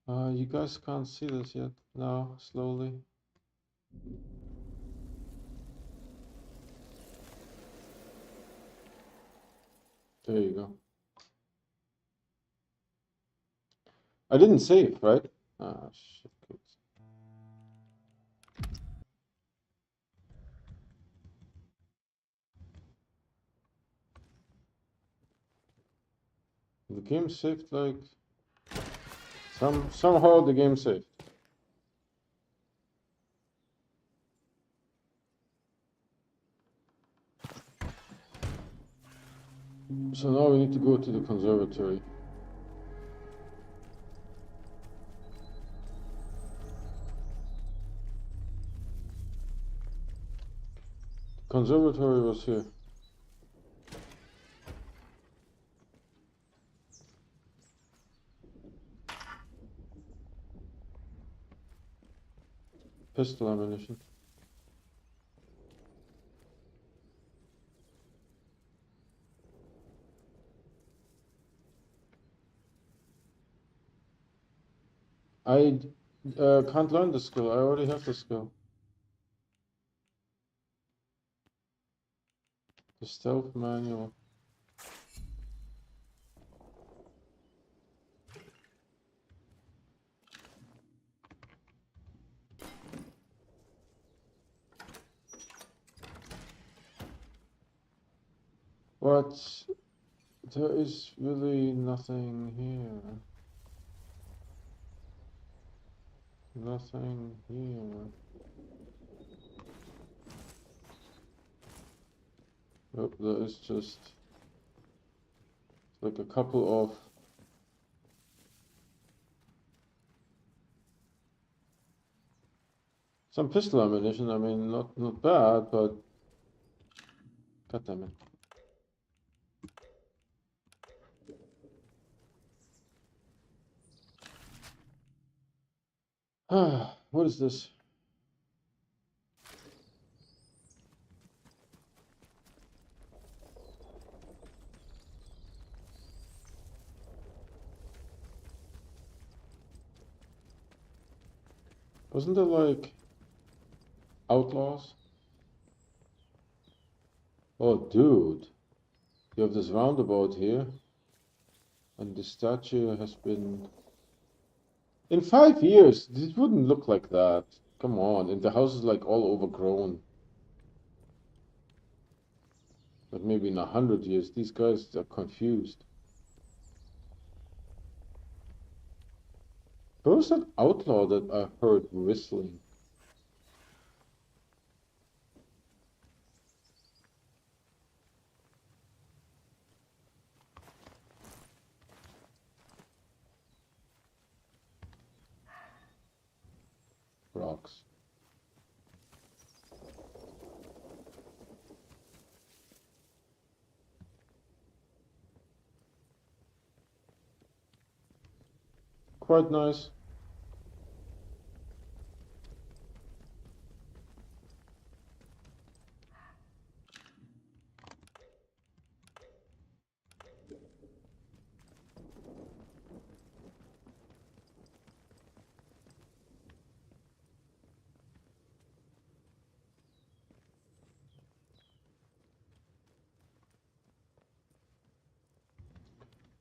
You guys can't see this yet. Now, slowly. There you go. I didn't save, right? Ah, shit. Good. The game saved, like... Somehow the game saved. So now we need to go to the conservatory. Conservatory was here. Pistol ammunition. I can't learn the skill. I already have the skill. The stealth manual. But there is really nothing here. Nothing here. Oh, there is just like a couple of some pistol ammunition. I mean, not bad, but god damn it. Ah, what is this? Wasn't there like outlaws? Oh, dude, you have this roundabout here, and the statue has been. In 5 years, this wouldn't look like that. Come on, and the house is like all overgrown. But maybe in 100 years, these guys are confused. There was that outlaw that I heard whistling. Rocks. Quite nice.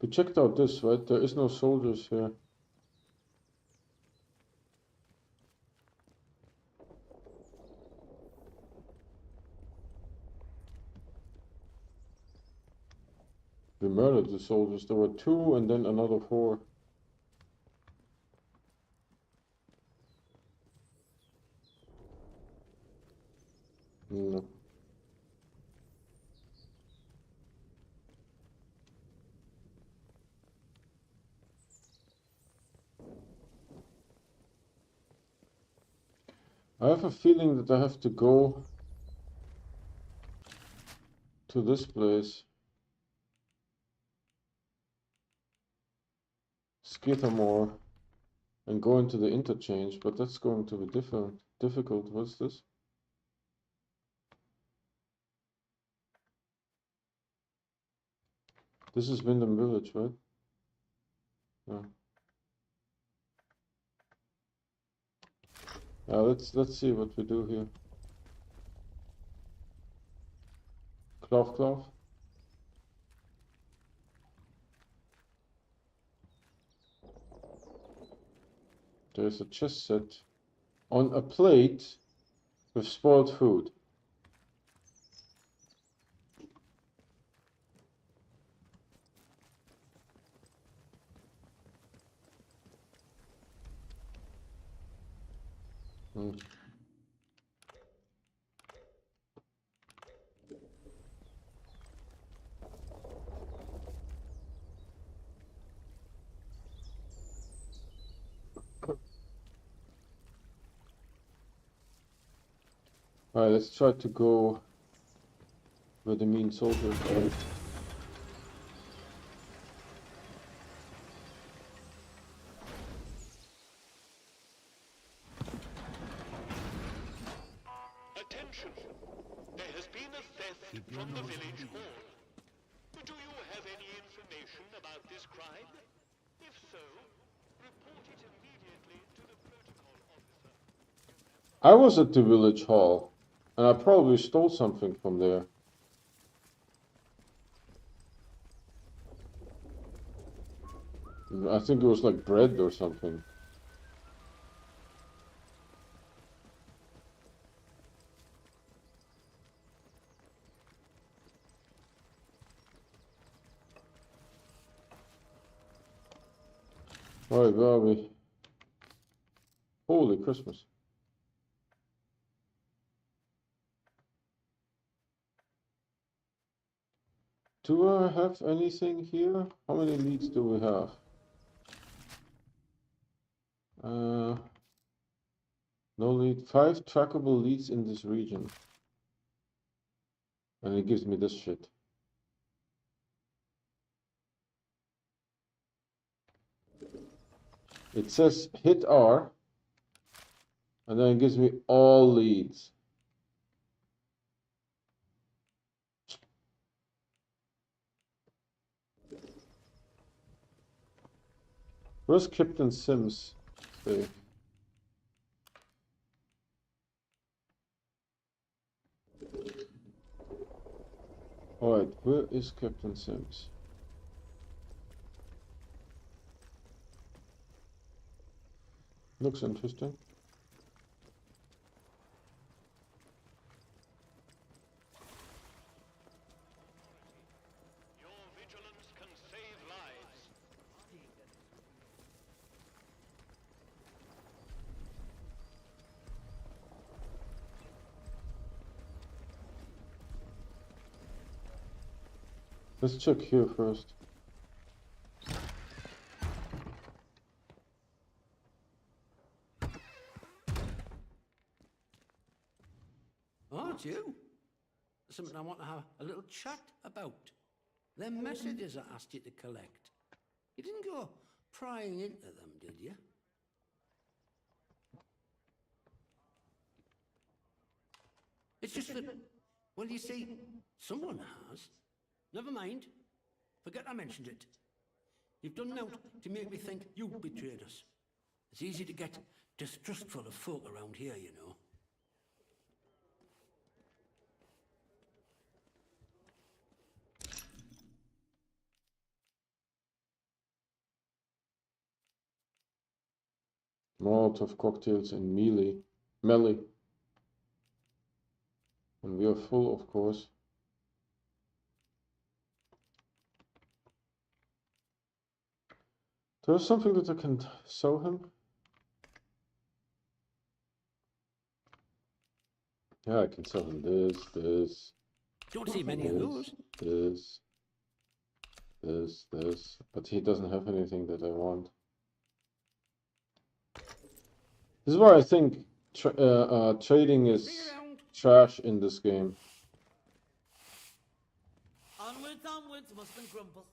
We checked out this, right? There is no soldiers here. We murdered the soldiers. There were 2 and then another 4. No. I have a feeling that I have to go to this place. Skittermore. And go into the interchange, but that's going to be difficult. What's this? This is Windham Village, right? Yeah. Let's see what we do here. Cloth. There's a chess set on a plate with spoiled food. Hmm. Alright, let's try to go where the mean soldiers are. Attention! There has been a theft from the village hall. Do you have any information about this crime? If so, report it immediately to the protocol officer. I was at the village hall, and I probably stole something from there. I think it was like bread or something. Alright, where are we? Holy Christmas. Do I have anything here? How many leads do we have? No lead. 5 trackable leads in this region. And it gives me this shit. It says hit R, and then it gives me all leads. Where's Captain Sims? Say. Alright, where is Captain Sims? Looks interesting. Your vigilance can save lives. Let's check here first. Aren't you? Something I want to have a little chat about. Them messages I asked you to collect. You didn't go prying into them, did you? It's just that, well, you see, someone has. Never mind. Forget I mentioned it. You've done naught to make me think you betrayed us. It's easy to get distrustful of folk around here, you know. Molotov cocktails in melee. And we are full, of course. There's something that I can sell him. Yeah, I can sell him this, Don't see many of those. this. But he doesn't have anything that I want. This is why I think trading is trash in this game. Onwards, mustn't grumble.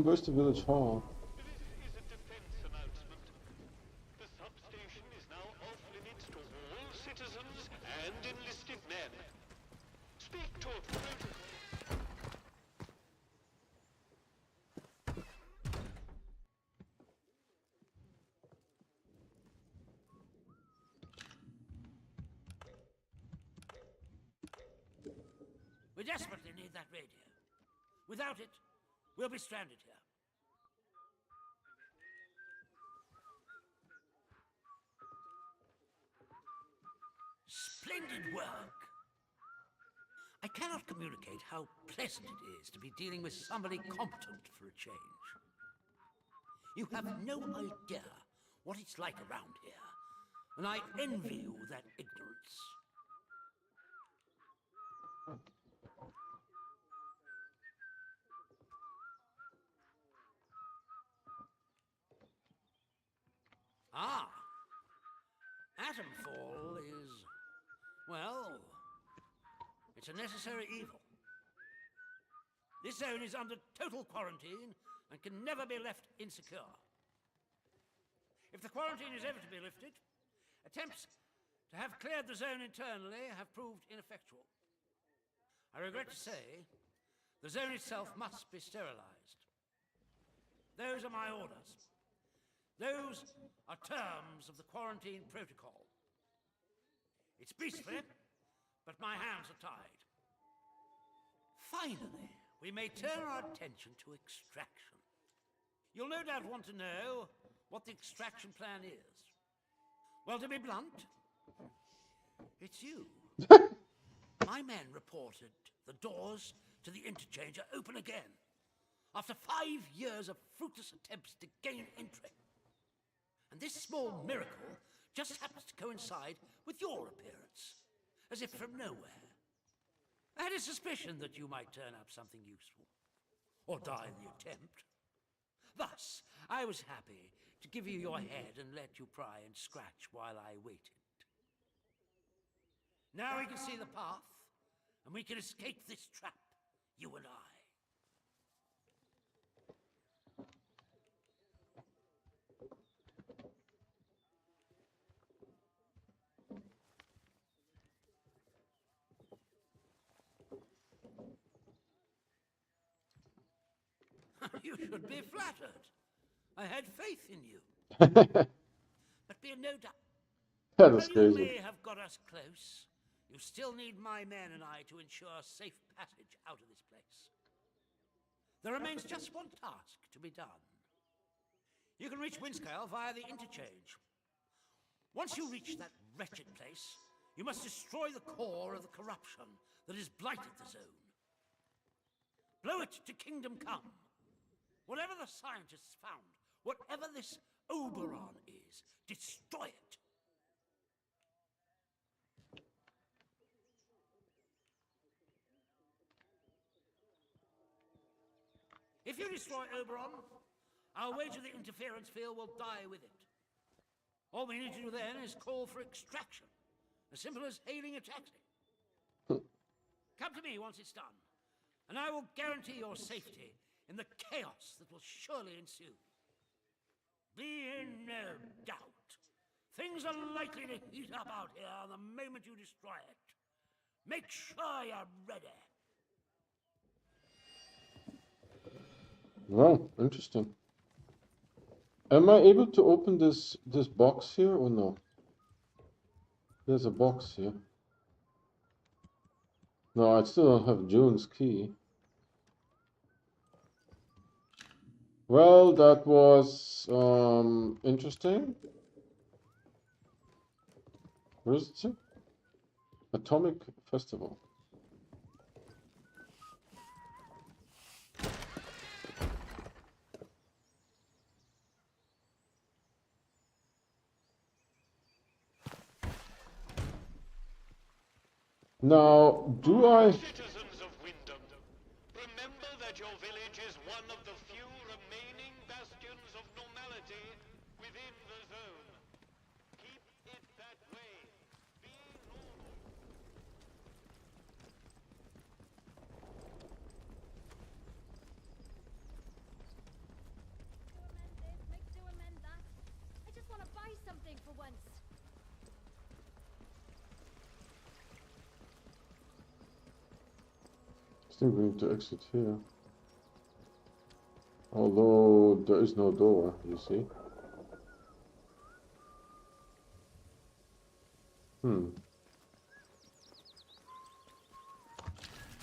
Where's the village hall? This is a defense announcement. The substation is now off limits to all citizens and enlisted men. Speak to a protocol. We desperately need that radio. Without it, we'll be stranded here. Splendid work. I cannot communicate how pleasant it is to be dealing with somebody competent for a change. You have no idea what it's like around here. and I envy you that ignorance. Ah, Atomfall is, well, it's a necessary evil. This zone is under total quarantine and can never be left insecure. If the quarantine is ever to be lifted, attempts to have cleared the zone internally have proved ineffectual. I regret to say, the zone itself must be sterilized. Those are my orders. Those are terms of the quarantine protocol. It's beastly, but my hands are tied. Finally, we may turn our attention to extraction. You'll no doubt want to know what the extraction plan is. Well, to be blunt, it's you. My men reported the doors to the interchange are open again, after 5 years of fruitless attempts to gain entry. And this small miracle just happens to coincide with your appearance, as if from nowhere. I had a suspicion that you might turn up something useful, or die in the attempt. Thus, I was happy to give you your head and let you pry and scratch while I waited. Now we can see the path, and we can escape this trap, you and I. You should be flattered. I had faith in you. But be in no doubt. That Although is you crazy. may have got us close, you still need my men and I to ensure safe passage out of this place. There remains just one task to be done. You can reach Windscale via the interchange. Once you reach that wretched place, you must destroy the core of the corruption that has blighted the zone. Blow it to kingdom come. Whatever the scientists found, whatever this Oberon is, destroy it. If you destroy Oberon, I'll wager the interference field will die with it. All we need to do then is call for extraction, as simple as hailing a taxi. Come to me once it's done, and I will guarantee your safety in the chaos that will surely ensue. Be in no doubt. Things are likely to heat up out here the moment you destroy it. Make sure you're ready. Wow, interesting. Am I able to open this box here or no? There's a box here. No, I still don't have June's key. Well, that was interesting. What does it say? Atomic Festival. Now, do I... Citizens of Wyndham, remember that your village is one of the few remaining bastions of normality within the zone. Keep it that way. Be normal. To amend this, make to amend that. I just want to buy something for once. Still going to exit here. Although there is no door, you see.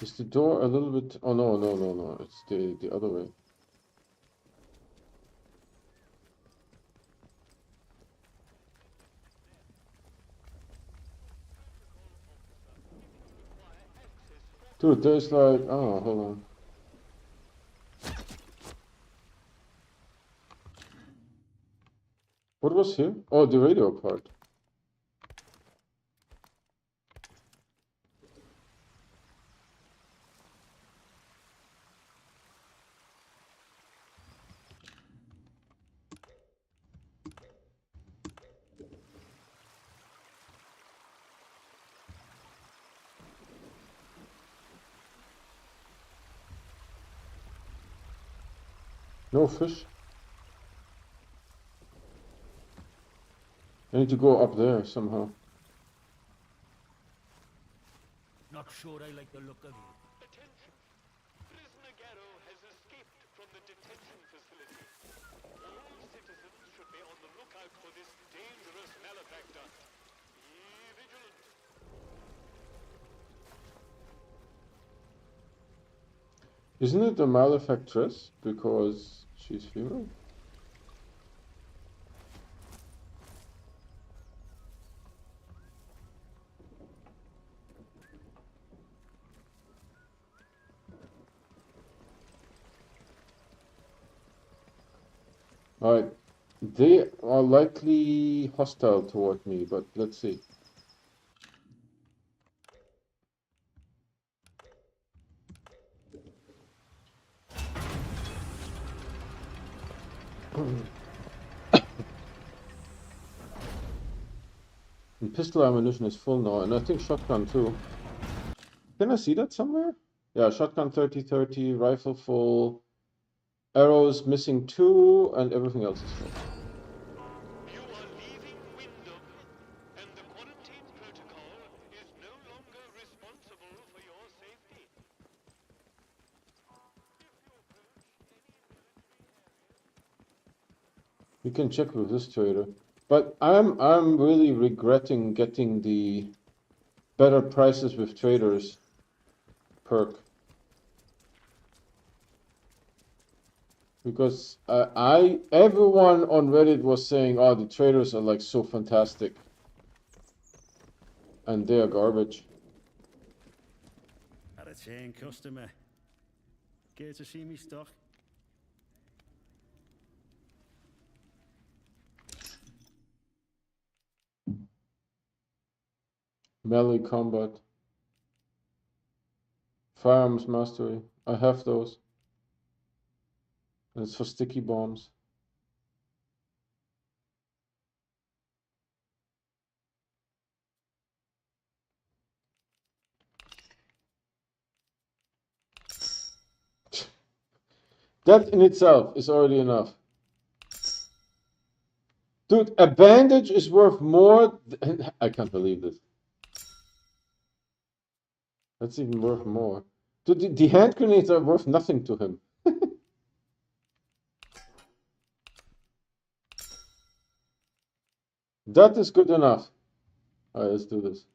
Is the door a little bit... Oh, no. It's the other way. Dude, there's like... Oh, hold on. What was here? Oh, the radio part. No fish. I need to go up there somehow. Not sure I like the look of you. Attention! Prisoner Garrow has escaped from the detention facility. All citizens should be on the lookout for this dangerous malefactor. Be vigilant. Isn't it a malefactress because she's female? Alright. They are likely hostile toward me, but let's see. And pistol ammunition is full now, and I think shotgun too. Can I see that somewhere? Yeah, shotgun 30-30, rifle full, arrows missing 2, and everything else is full. You are leaving Wyndham, and the quarantine protocol is no longer responsible for your safety. You can check with this trader. But I'm really regretting getting the better prices with traders perk. Because everyone on Reddit was saying, oh, the traders are like so fantastic. And they are garbage. Had a chain customer. Care to see me stock? Melee combat. Firearms mastery. I have those. And it's for sticky bombs. That in itself is already enough. Dude, a bandage is worth more than... I can't believe this. That's even worth more. Dude, the hand grenades are worth nothing to him. That is good enough. Alright, let's do this.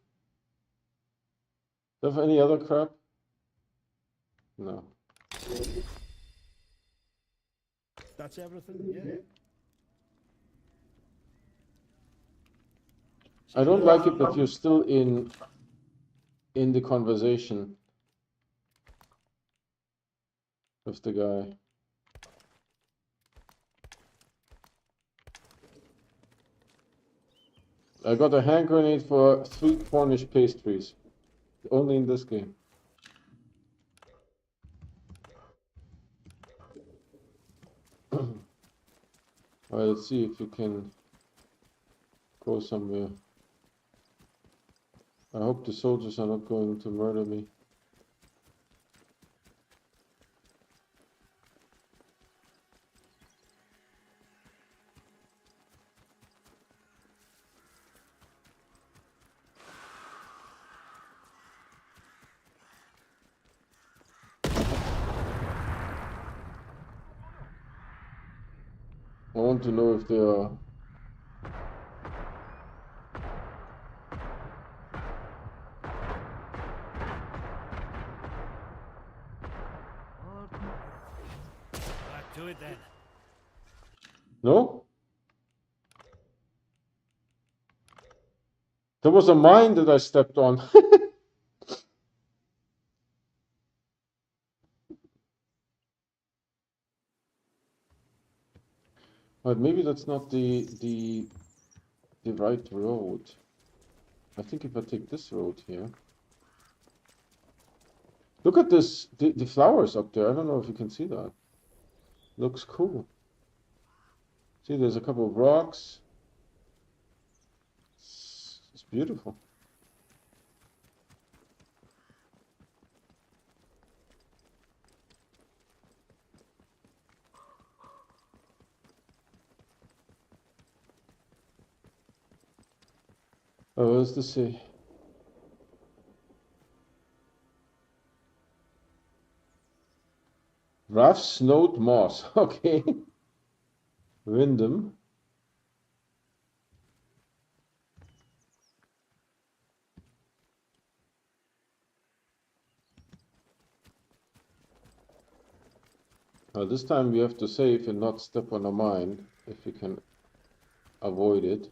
Do you have any other crap? No. That's everything? Yeah. I don't like it that you're still in the conversation with the guy. I got a hand grenade for 3 Cornish pastries. Only in this game. Alright, let's see if you can go somewhere. I hope the soldiers are not going to murder me. I want to know if they are... Back to it then. No? There was a mine that I stepped on. But maybe that's not the right road. I think if I take this road here. Look at this, the flowers up there. I don't know if you can see that. Looks cool. See, there's a couple of rocks. It's beautiful. Oh, what does this say? Rough snowed moss. Okay. Random. This time we have to save and not step on a mine if we can avoid it.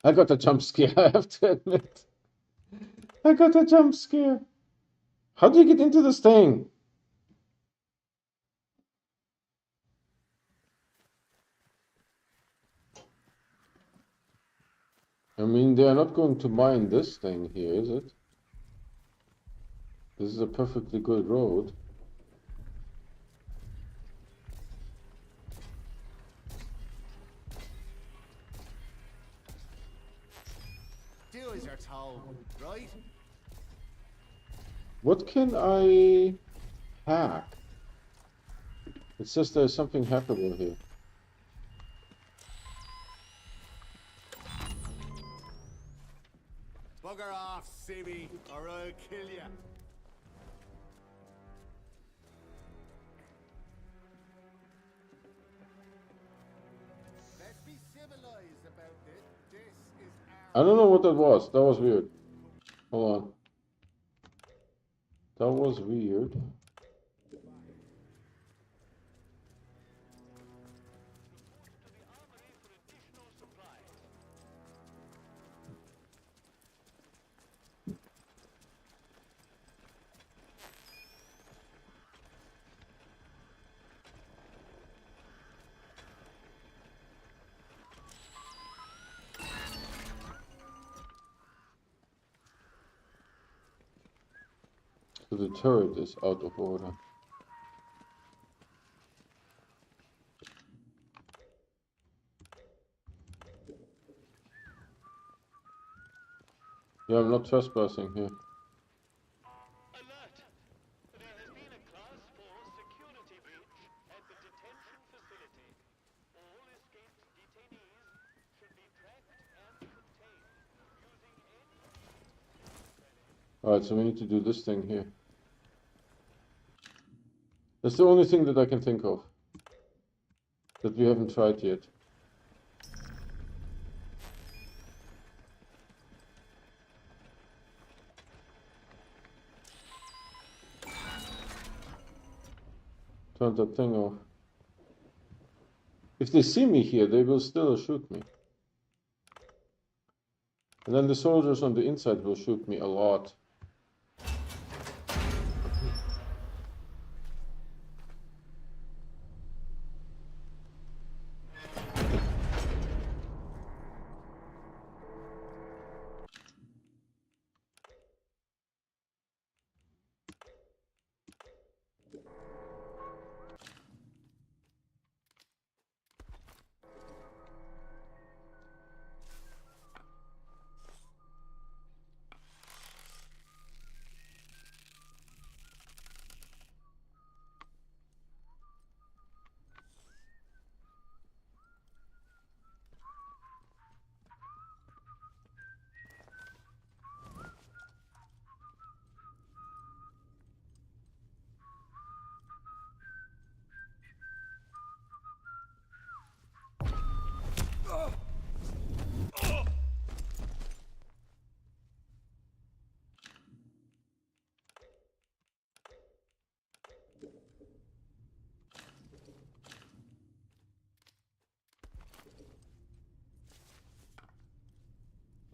I got a jump scare, I have to admit. I got a jump scare. How do you get into this thing? I mean, they are not going to mine this thing here, is it? This is a perfectly good road. Do as you're told, right? What can I hack? It says there's something hackable here. Bugger off, Sibby, or I'll kill you. Let's be civilized about this. This is I don't know what that was. That was weird. Hold on. That was weird. To the armory for additional supplies. So the turret is out of order. Yeah, I'm not trespassing here. Alert! There has been a Class 4 security breach at the detention facility. All escaped detainees should be tracked and contained using any... Alright, so we need to do this thing here. That's the only thing that I can think of. That we haven't tried yet. Turn that thing off. If they see me here, they will still shoot me. And then the soldiers on the inside will shoot me a lot.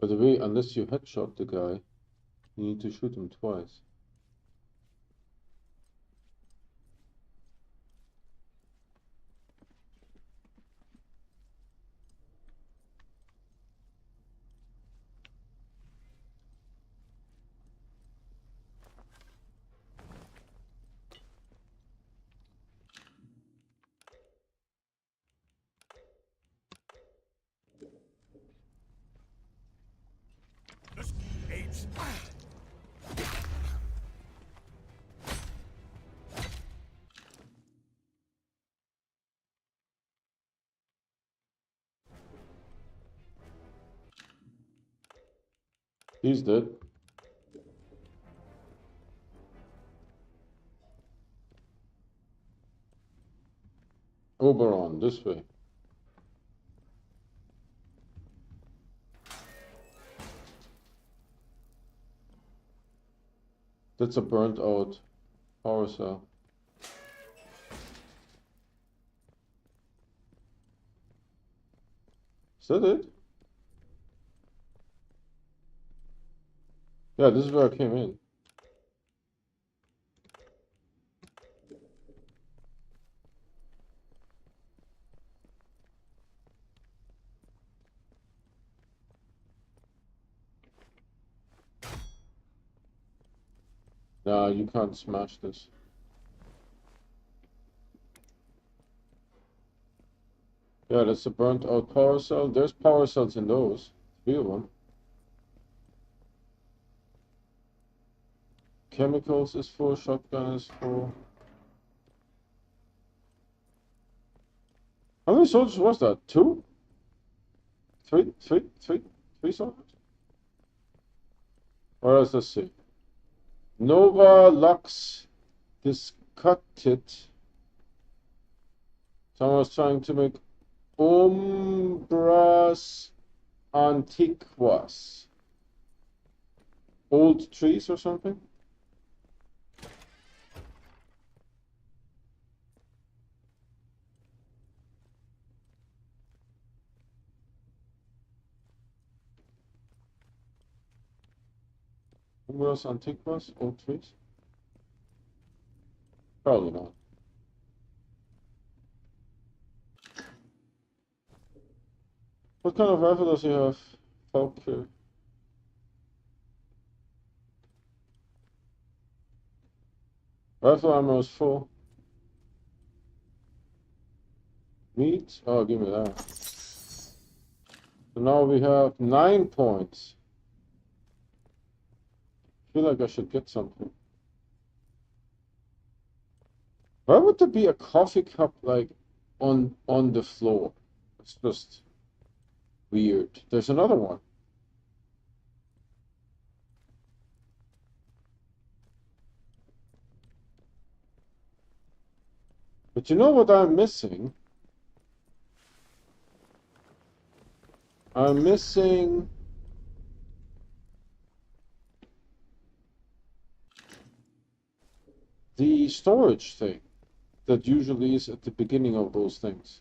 By the way, unless you headshot the guy, you need to shoot him twice. He's dead. Oberon, this way. That's a burnt out power cell. Is that it? Yeah, this is where I came in. Nah, you can't smash this. Yeah, that's a burnt out power cell. There's power cells in those. 3 of them. Chemicals is full, shotgun is full. How many soldiers was that? 2? 3? 3? 3? 3 soldiers? Or else, let's see. Nova Lux Discutted. Someone was trying to make Umbras Antiquas. Old trees or something? Umbras Antiquas? Old trees? Probably not. What kind of rifle does he have? Falcon. Rifle ammo is full. Meat? Oh, give me that. So now we have 9 points. I feel like I should get something. Why would there be a coffee cup like on the floor? It's just weird. There's another one. But you know what I'm missing? I'm missing the storage thing that usually is at the beginning of those things.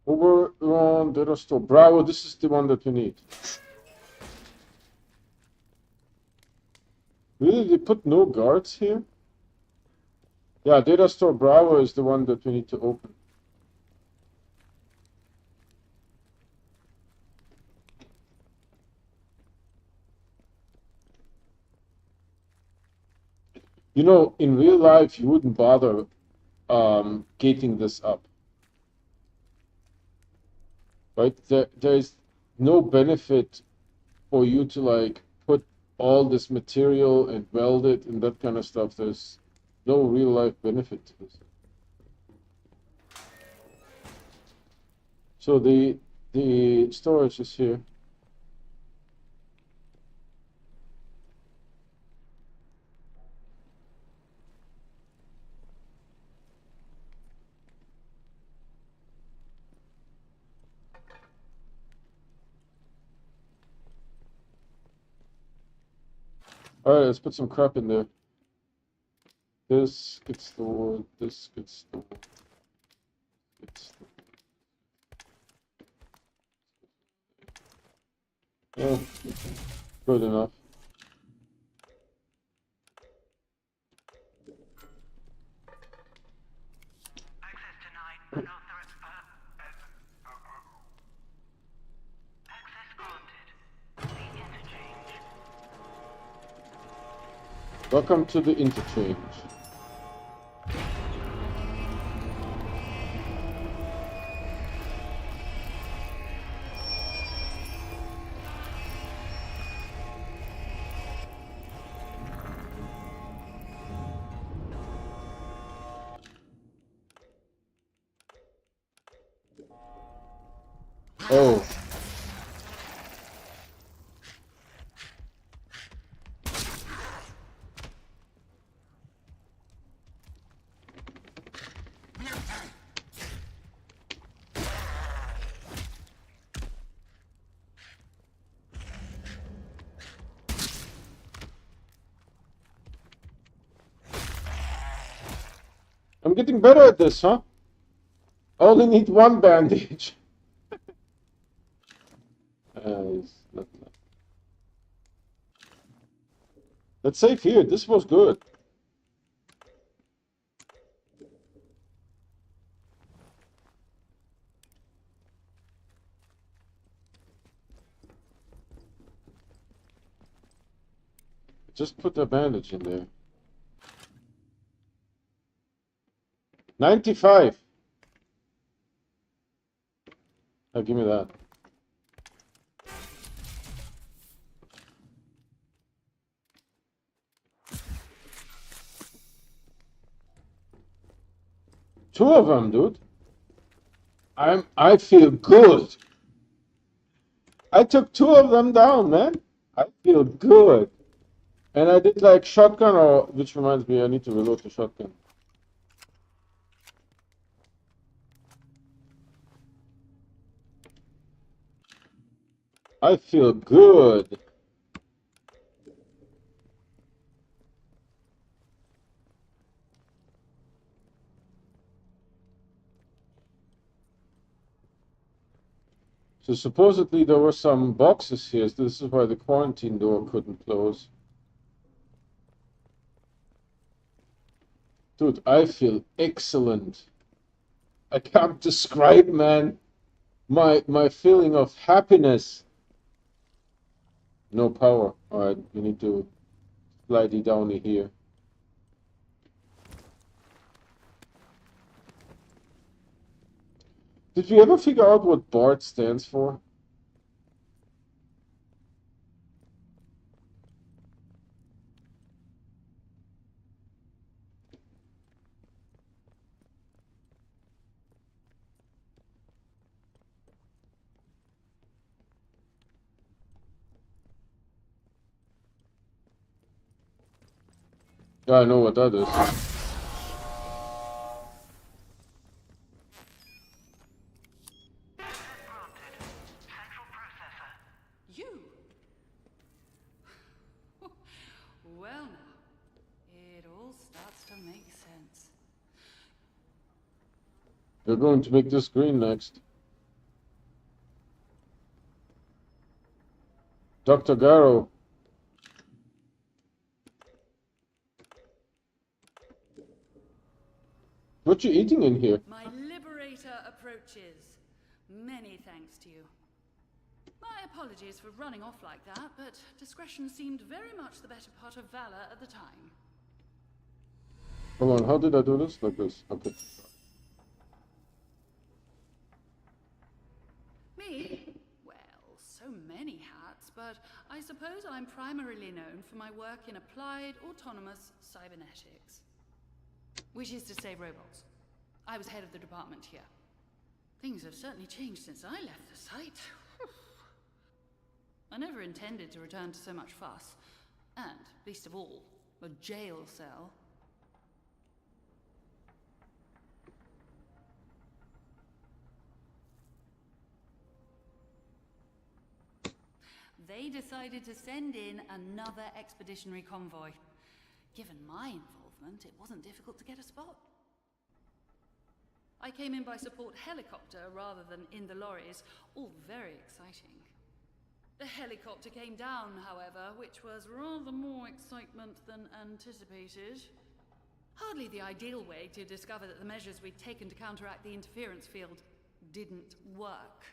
Over on data store. Bravo, this is the one that we need. Really, they put no guards here? Yeah, data store Bravo is the one that we need to open. You know, in real life, you wouldn't bother gating this up. Right? There's no benefit for you to like put all this material and weld it and that kind of stuff. There's no real life benefit to this. So the storage is here. All right, let's put some crap in there. This gets the wood. This gets the wood. Gets the... Yeah, good enough. Access denied. Access granted. The interchange. Welcome to the interchange. Oh. I'm getting better at this, huh? I only need one bandage. Let's save here. This was good. Just put the bandage in there. 95. Oh, give me that. Two of them, dude. I feel good. I took two of them down, man. I feel good. And I did like shotgun, or which reminds me, I need to reload the shotgun. I feel good. So supposedly there were some boxes here. So this is why the quarantine door couldn't close. Dude, I feel excellent. I can't describe, man, my feeling of happiness. No power. Alright, we need to slide down here. Did we ever figure out what BART stands for? Yeah, I know what that is. Central processor. You? Well now, it all starts to make sense. We're going to make this green next. Dr. Garrow. What you eating in here? My liberator approaches. Many thanks to you. My apologies for running off like that, but discretion seemed very much the better part of valor at the time. Hold on, how did I do this? Like this. Okay. Me? Well, so many hats, but I suppose I'm primarily known for my work in applied autonomous cybernetics. Which is to say robots. I was head of the department here. Things have certainly changed since I left the site. I never intended to return to so much fuss, and, least of all, a jail cell. They decided to send in another expeditionary convoy. Given my involvement, it wasn't difficult to get a spot. I came in by support helicopter rather than in the lorries, all very exciting. The helicopter came down, however, which was rather more excitement than anticipated. Hardly the ideal way to discover that the measures we'd taken to counteract the interference field didn't work.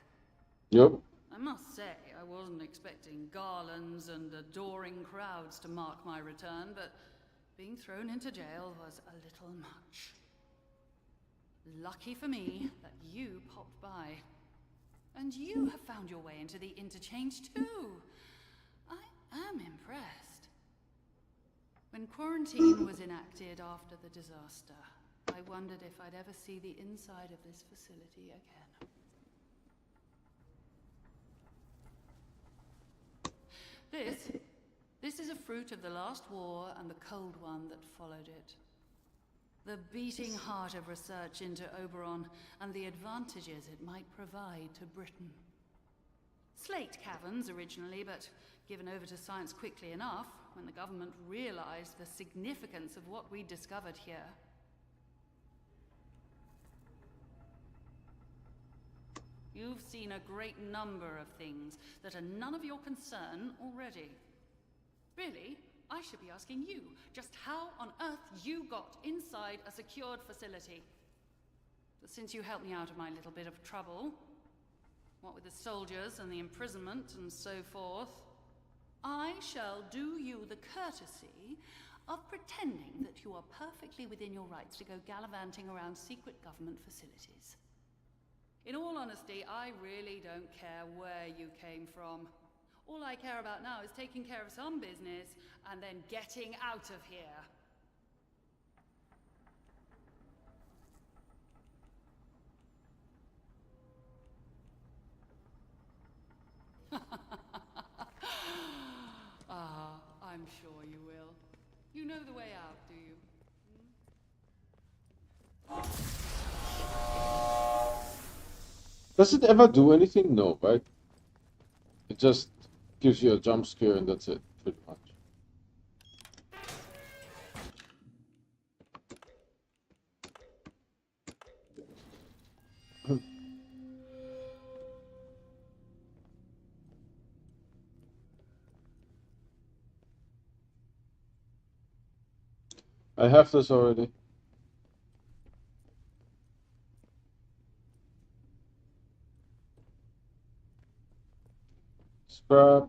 Yep. I must say, I wasn't expecting garlands and adoring crowds to mark my return, but being thrown into jail was a little much. Lucky for me that you popped by. And you have found your way into the interchange too. I am impressed. When quarantine was enacted after the disaster, I wondered if I'd ever see the inside of this facility again. This is a fruit of the last war and the cold one that followed it. The beating heart of research into Oberon and the advantages it might provide to Britain. Slate caverns originally, but given over to science quickly enough when the government realized the significance of what we discovered here. You've seen a great number of things that are none of your concern already. Really, I should be asking you just how on earth you got inside a secured facility. But since you helped me out of my little bit of trouble, what with the soldiers and the imprisonment and so forth, I shall do you the courtesy of pretending that you are perfectly within your rights to go gallivanting around secret government facilities. In all honesty, I really don't care where you came from. All I care about now is taking care of some business and then getting out of here. I'm sure you will. You know the way out, do you? Does it ever do anything? No, right? It just gives you a jump scare and that's it, pretty much. I have this already. Scrap.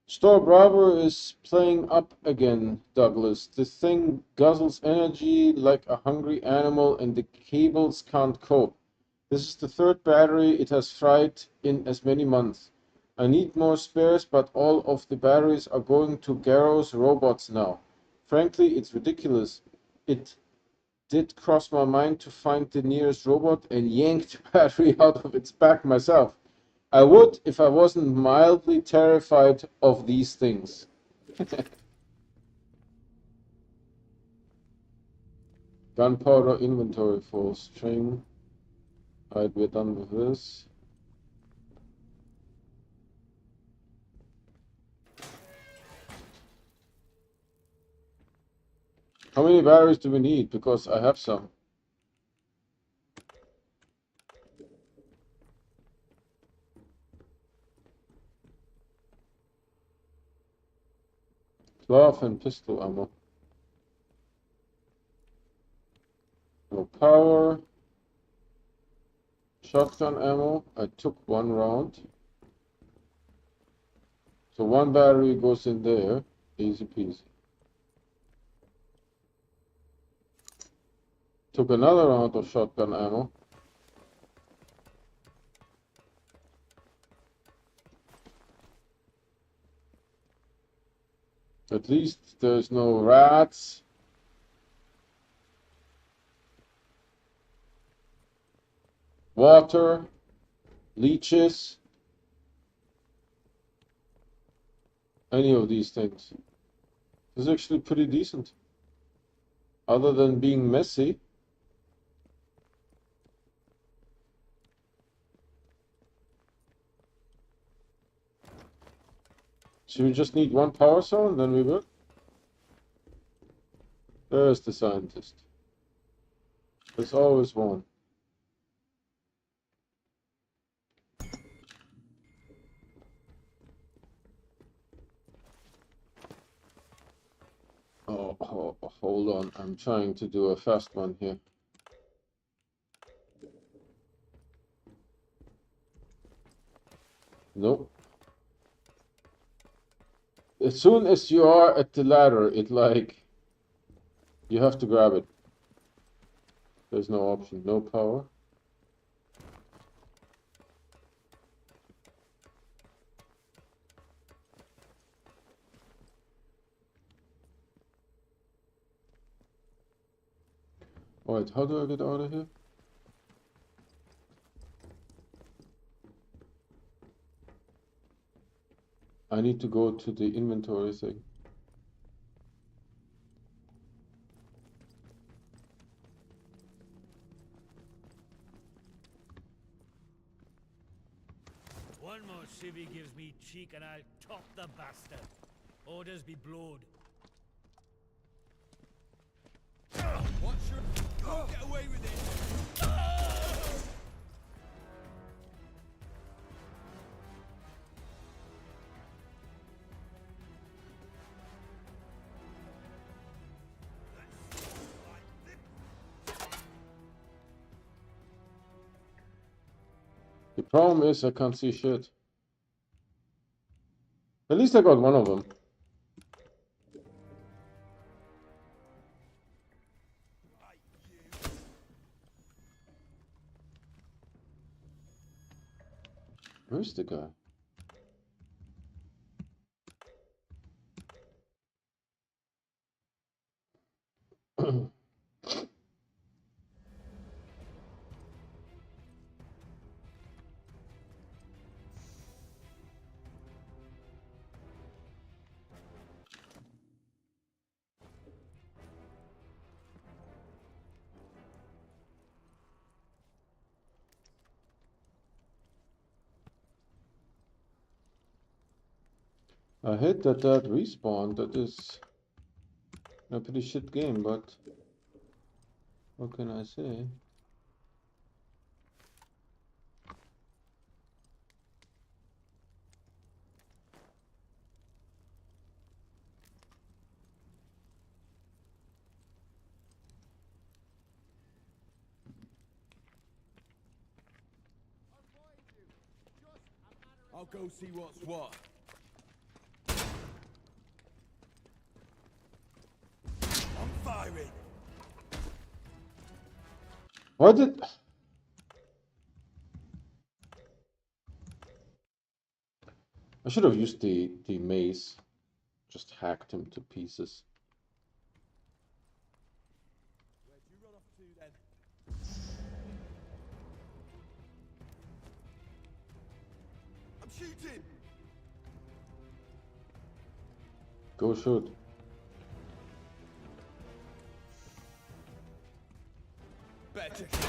Store Bravo is playing up again, Douglas. The thing guzzles energy like a hungry animal and the cables can't cope. This is the third battery it has fried in as many months. I need more spares, but all of the batteries are going to Garrow's robots now. Frankly, it's ridiculous. It did cross my mind to find the nearest robot and yank the battery out of its back myself. I would if I wasn't mildly terrified of these things. Gunpowder inventory full. String. Alright, we're done with this. How many batteries do we need? Because I have some. Glove and pistol ammo. No power. Shotgun ammo. I took one round. So one battery goes in there. Easy peasy. Took another round of shotgun ammo. At least there's no rats. Water. Leeches. Any of these things. This is actually pretty decent. Other than being messy. So we just need one power cell and then we will. There's the scientist. There's always one. Oh, hold on. I'm trying to do a fast one here. Nope. as soon as you are at the ladder, it like you have to grab it. There's no option, no power. Alright, how do I get out of here? I need to go to the inventory thing. One more civvy gives me cheek and I'll top the bastard. Orders be blowed. Watch your... Don't get away with it! The problem is I can't see shit. At least I got one of them. Where's the guy? I hate that respawn. That is a pretty shit game, but what can I say? I'll go see what's what. I'm firing. Why did... I should have used the mace. Just hacked him to pieces. Where'd you run off to then? I'm shooting. Go shoot. Better check it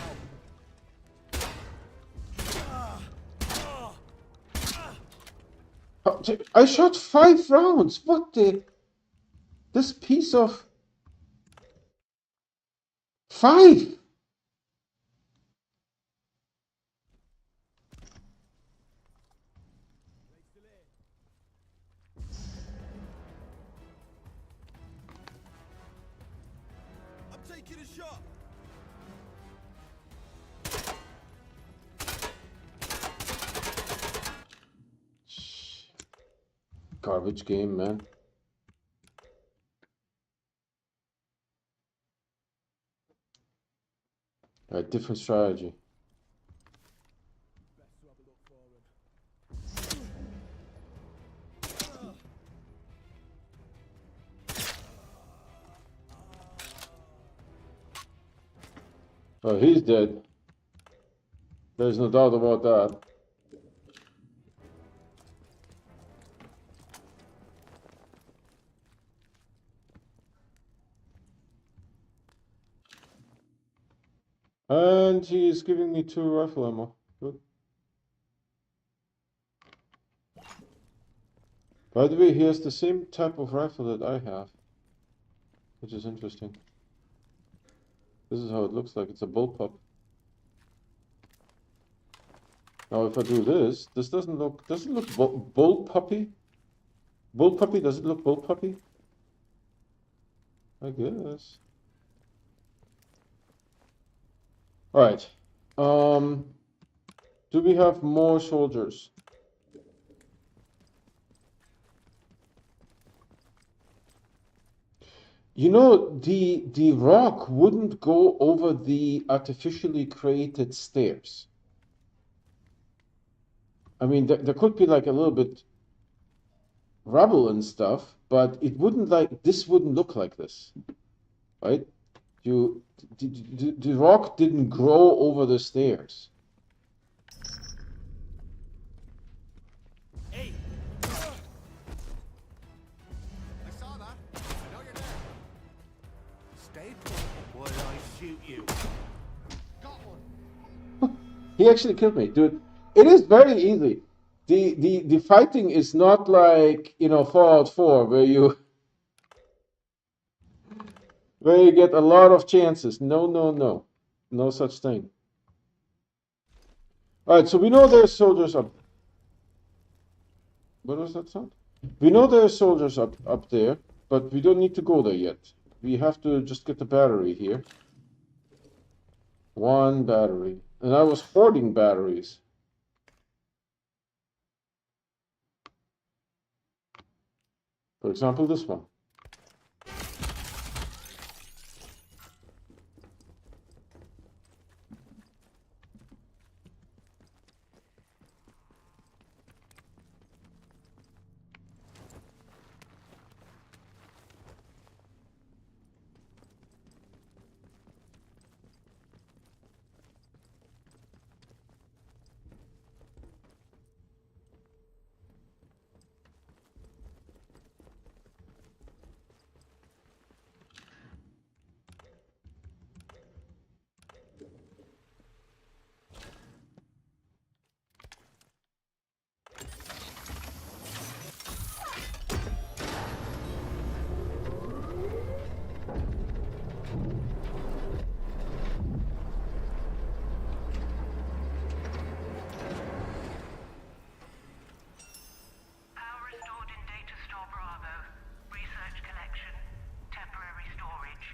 out. I shot 5 rounds. What the? This piece of 5. I'm taking a shot. Garbage game, man. A different strategy. Best to have a look for him. Oh, he's dead. There's no doubt about that. And he's giving me 2 rifle ammo. Good. By the way, he has the same type of rifle that I have, which is interesting. This is how it looks like. It's a bullpup. Now, if I do this, this doesn't look bullpuppy. Bullpuppy, does it look bullpuppy? I guess. All right. Do we have more soldiers? You know, the rock wouldn't go over the artificially created stairs. I mean, there could be like a little bit rubble and stuff, but it wouldn't like this wouldn't look like this, right? You the rock didn't grow over the stairs. Hey! I saw that. I know you're there. Stay put while I shoot you. Got one. He actually killed me, dude. It is very easy. The fighting is not like, you know, Fallout 4 where you get a lot of chances. No, no, no. No such thing. Alright, so we know there's soldiers up. What was that sound? We know there's soldiers up there, but we don't need to go there yet. We have to just get the battery here. One battery. And I was hoarding batteries. For example, this one. Power restored in Data Store Bravo. Research collection. Temporary storage.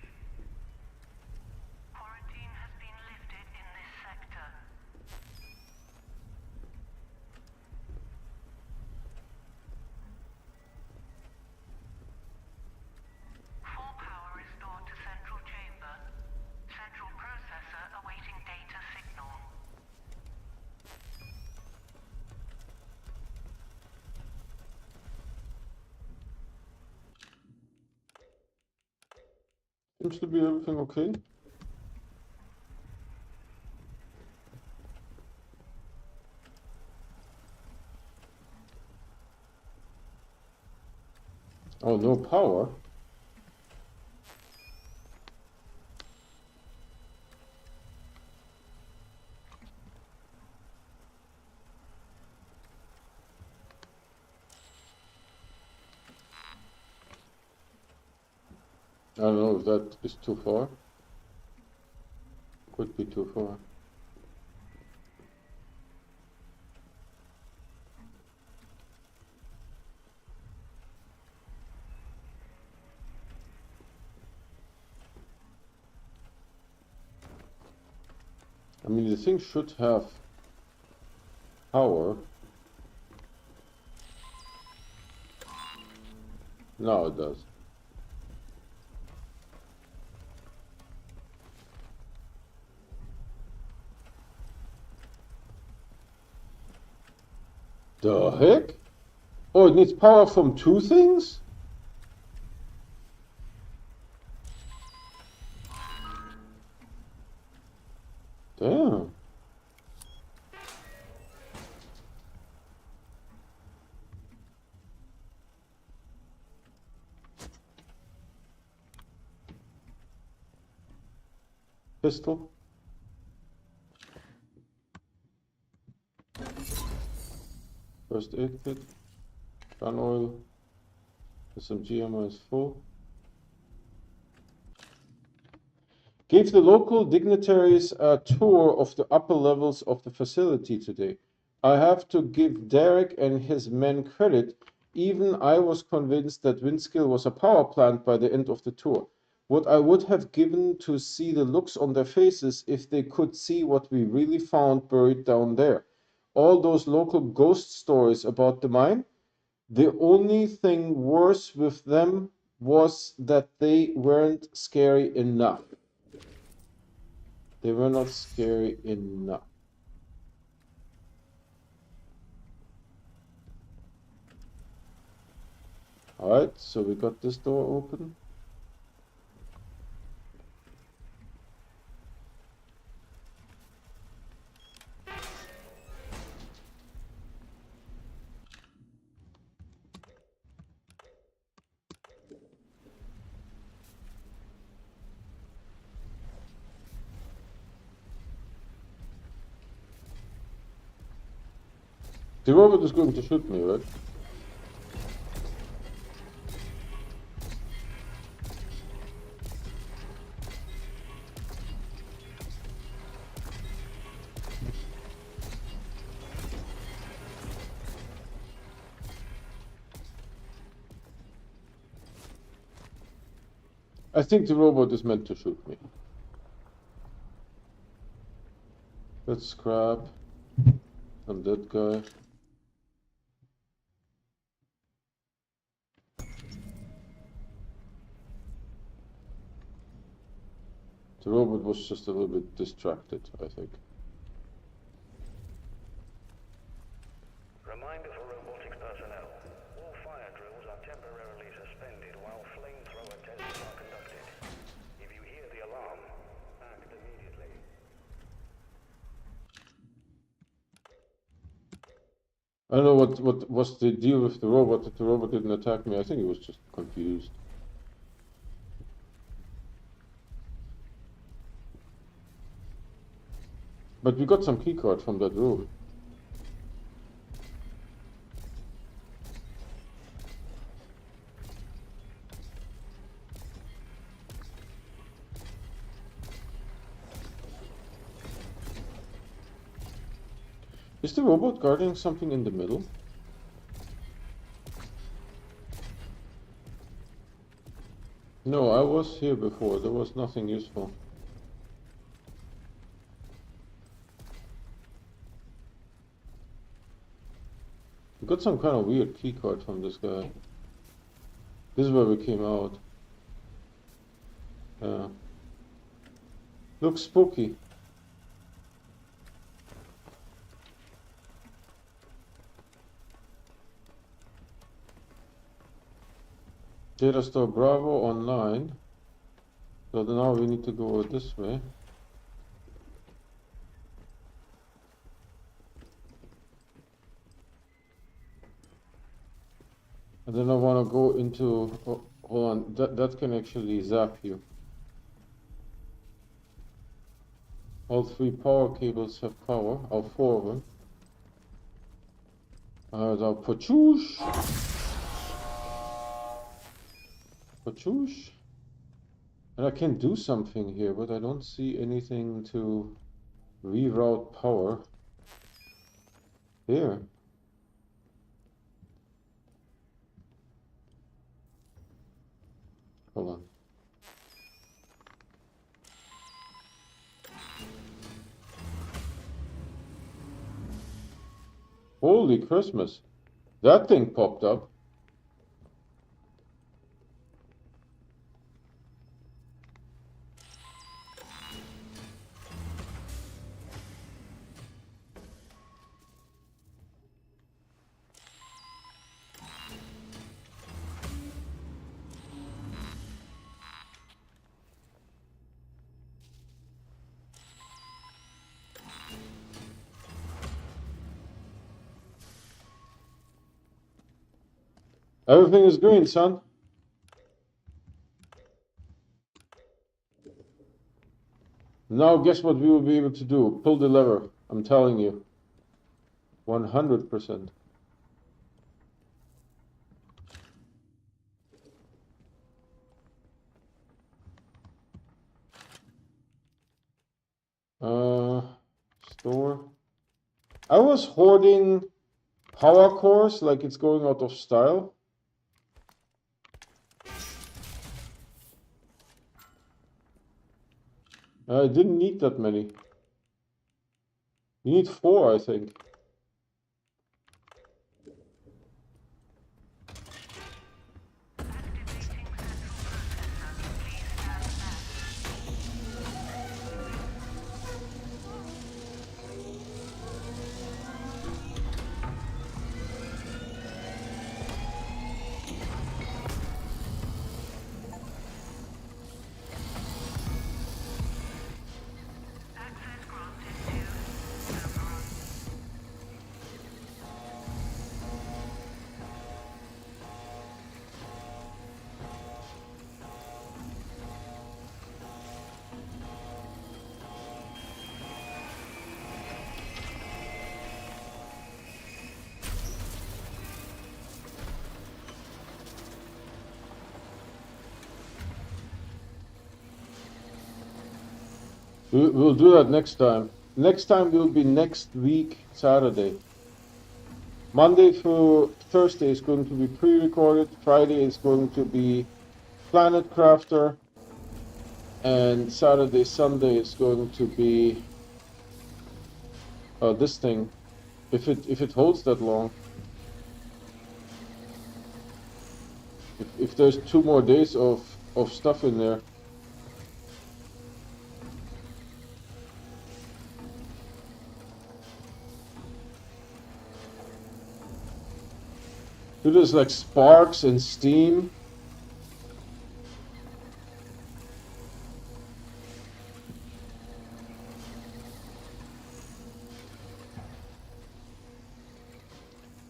Quarantine has been lifted in this sector. Full power restored to central chamber. Central processor awaiting data signal. Seems to be everything okay. Oh, no power. I don't know if that is too far. Could be too far. I mean, the thing should have power. Now it does. The heck? Oh, it needs power from two things? Damn. Pistol. First aid kit. Gun oil. SMG ammo is full. Gave the local dignitaries a tour of the upper levels of the facility today. I have to give Derek and his men credit. Even I was convinced that Windskill was a power plant by the end of the tour. What I would have given to see the looks on their faces if they could see what we really found buried down there. All those local ghost stories about the mine, the only thing worse with them was that they weren't scary enough. They were not scary enough. Alright, so we got this door open. The robot is going to shoot me, right? I think the robot is meant to shoot me. Let's scrap on that guy. The robot was just a little bit distracted, I think. Reminder for robotics personnel. All fire drills are temporarily suspended while flamethrower tests are conducted. If you hear the alarm, act immediately. I don't know what was the deal with the robot, that the robot didn't attack me. I think he was just confused. But we got some keycard from that room. Is the robot guarding something in the middle? No, I was here before. There was nothing useful. We got some kind of weird keycard from this guy. This is where we came out. Yeah. Looks spooky. Data store Bravo online. So now we need to go this way. And then I want to go into, oh, hold on, that can actually zap you. All 3 power cables have power, all 4 of them. The Pachoosh. Pachoosh. And I can do something here, but I don't see anything to reroute power. Here. Hold on. Holy Christmas. That thing popped up. Everything is green, son. Now guess what we will be able to do? Pull the lever. I'm telling you. 100%. Store. I was hoarding power cores like it's going out of style. I didn't need that many. You need 4, I think. Activating sensor We'll do that next time. Next time will be next week, Saturday. Monday through Thursday is going to be pre-recorded. Friday is going to be Planet Crafter. And Saturday, Sunday is going to be this thing. If it holds that long. If there's 2 more days of stuff in there. There's like sparks and steam.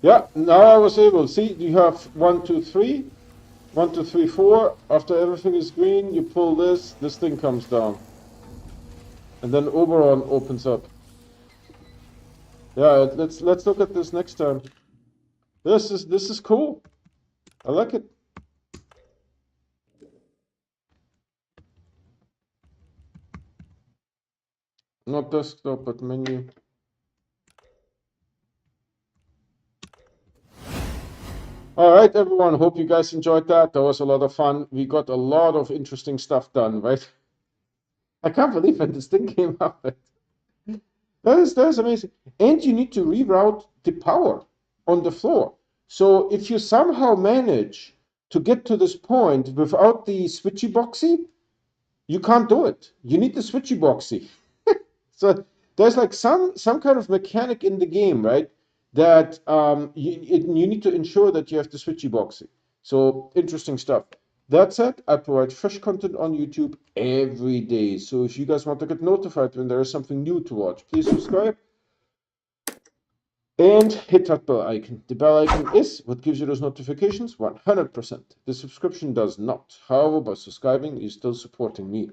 Yeah, now I was able. See, you have 1, 2, 3. 1, 2, 3, 4. After everything is green, you pull this thing comes down. And then Oberon opens up. Yeah, let's look at this next time. This is cool. I like it. Not desktop, but menu. All right, everyone. Hope you guys enjoyed that. That was a lot of fun. We got a lot of interesting stuff done, right? I can't believe when this thing came out. That is amazing. And you need to reroute the power on the floor. So if you somehow manage to get to this point without the switchy boxy, you can't do it. You need the switchy boxy. So there's like some kind of mechanic in the game, right? That you need to ensure that you have the switchy boxy. So interesting stuff. That said, I provide fresh content on YouTube every day. So if you guys want to get notified when there is something new to watch, please subscribe and hit that bell icon. The bell icon is what gives you those notifications 100%. The subscription does not. However, by subscribing, you're still supporting me.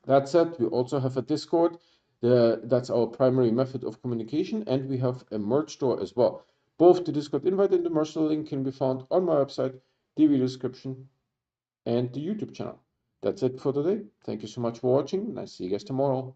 That said, we also have a Discord. That's our primary method of communication, and we have a merch store as well. Both the Discord invite and the merch store link can be found on my website, the video description, and the YouTube channel. That's it for today. Thank you so much for watching, and I'll see you guys tomorrow. Bye.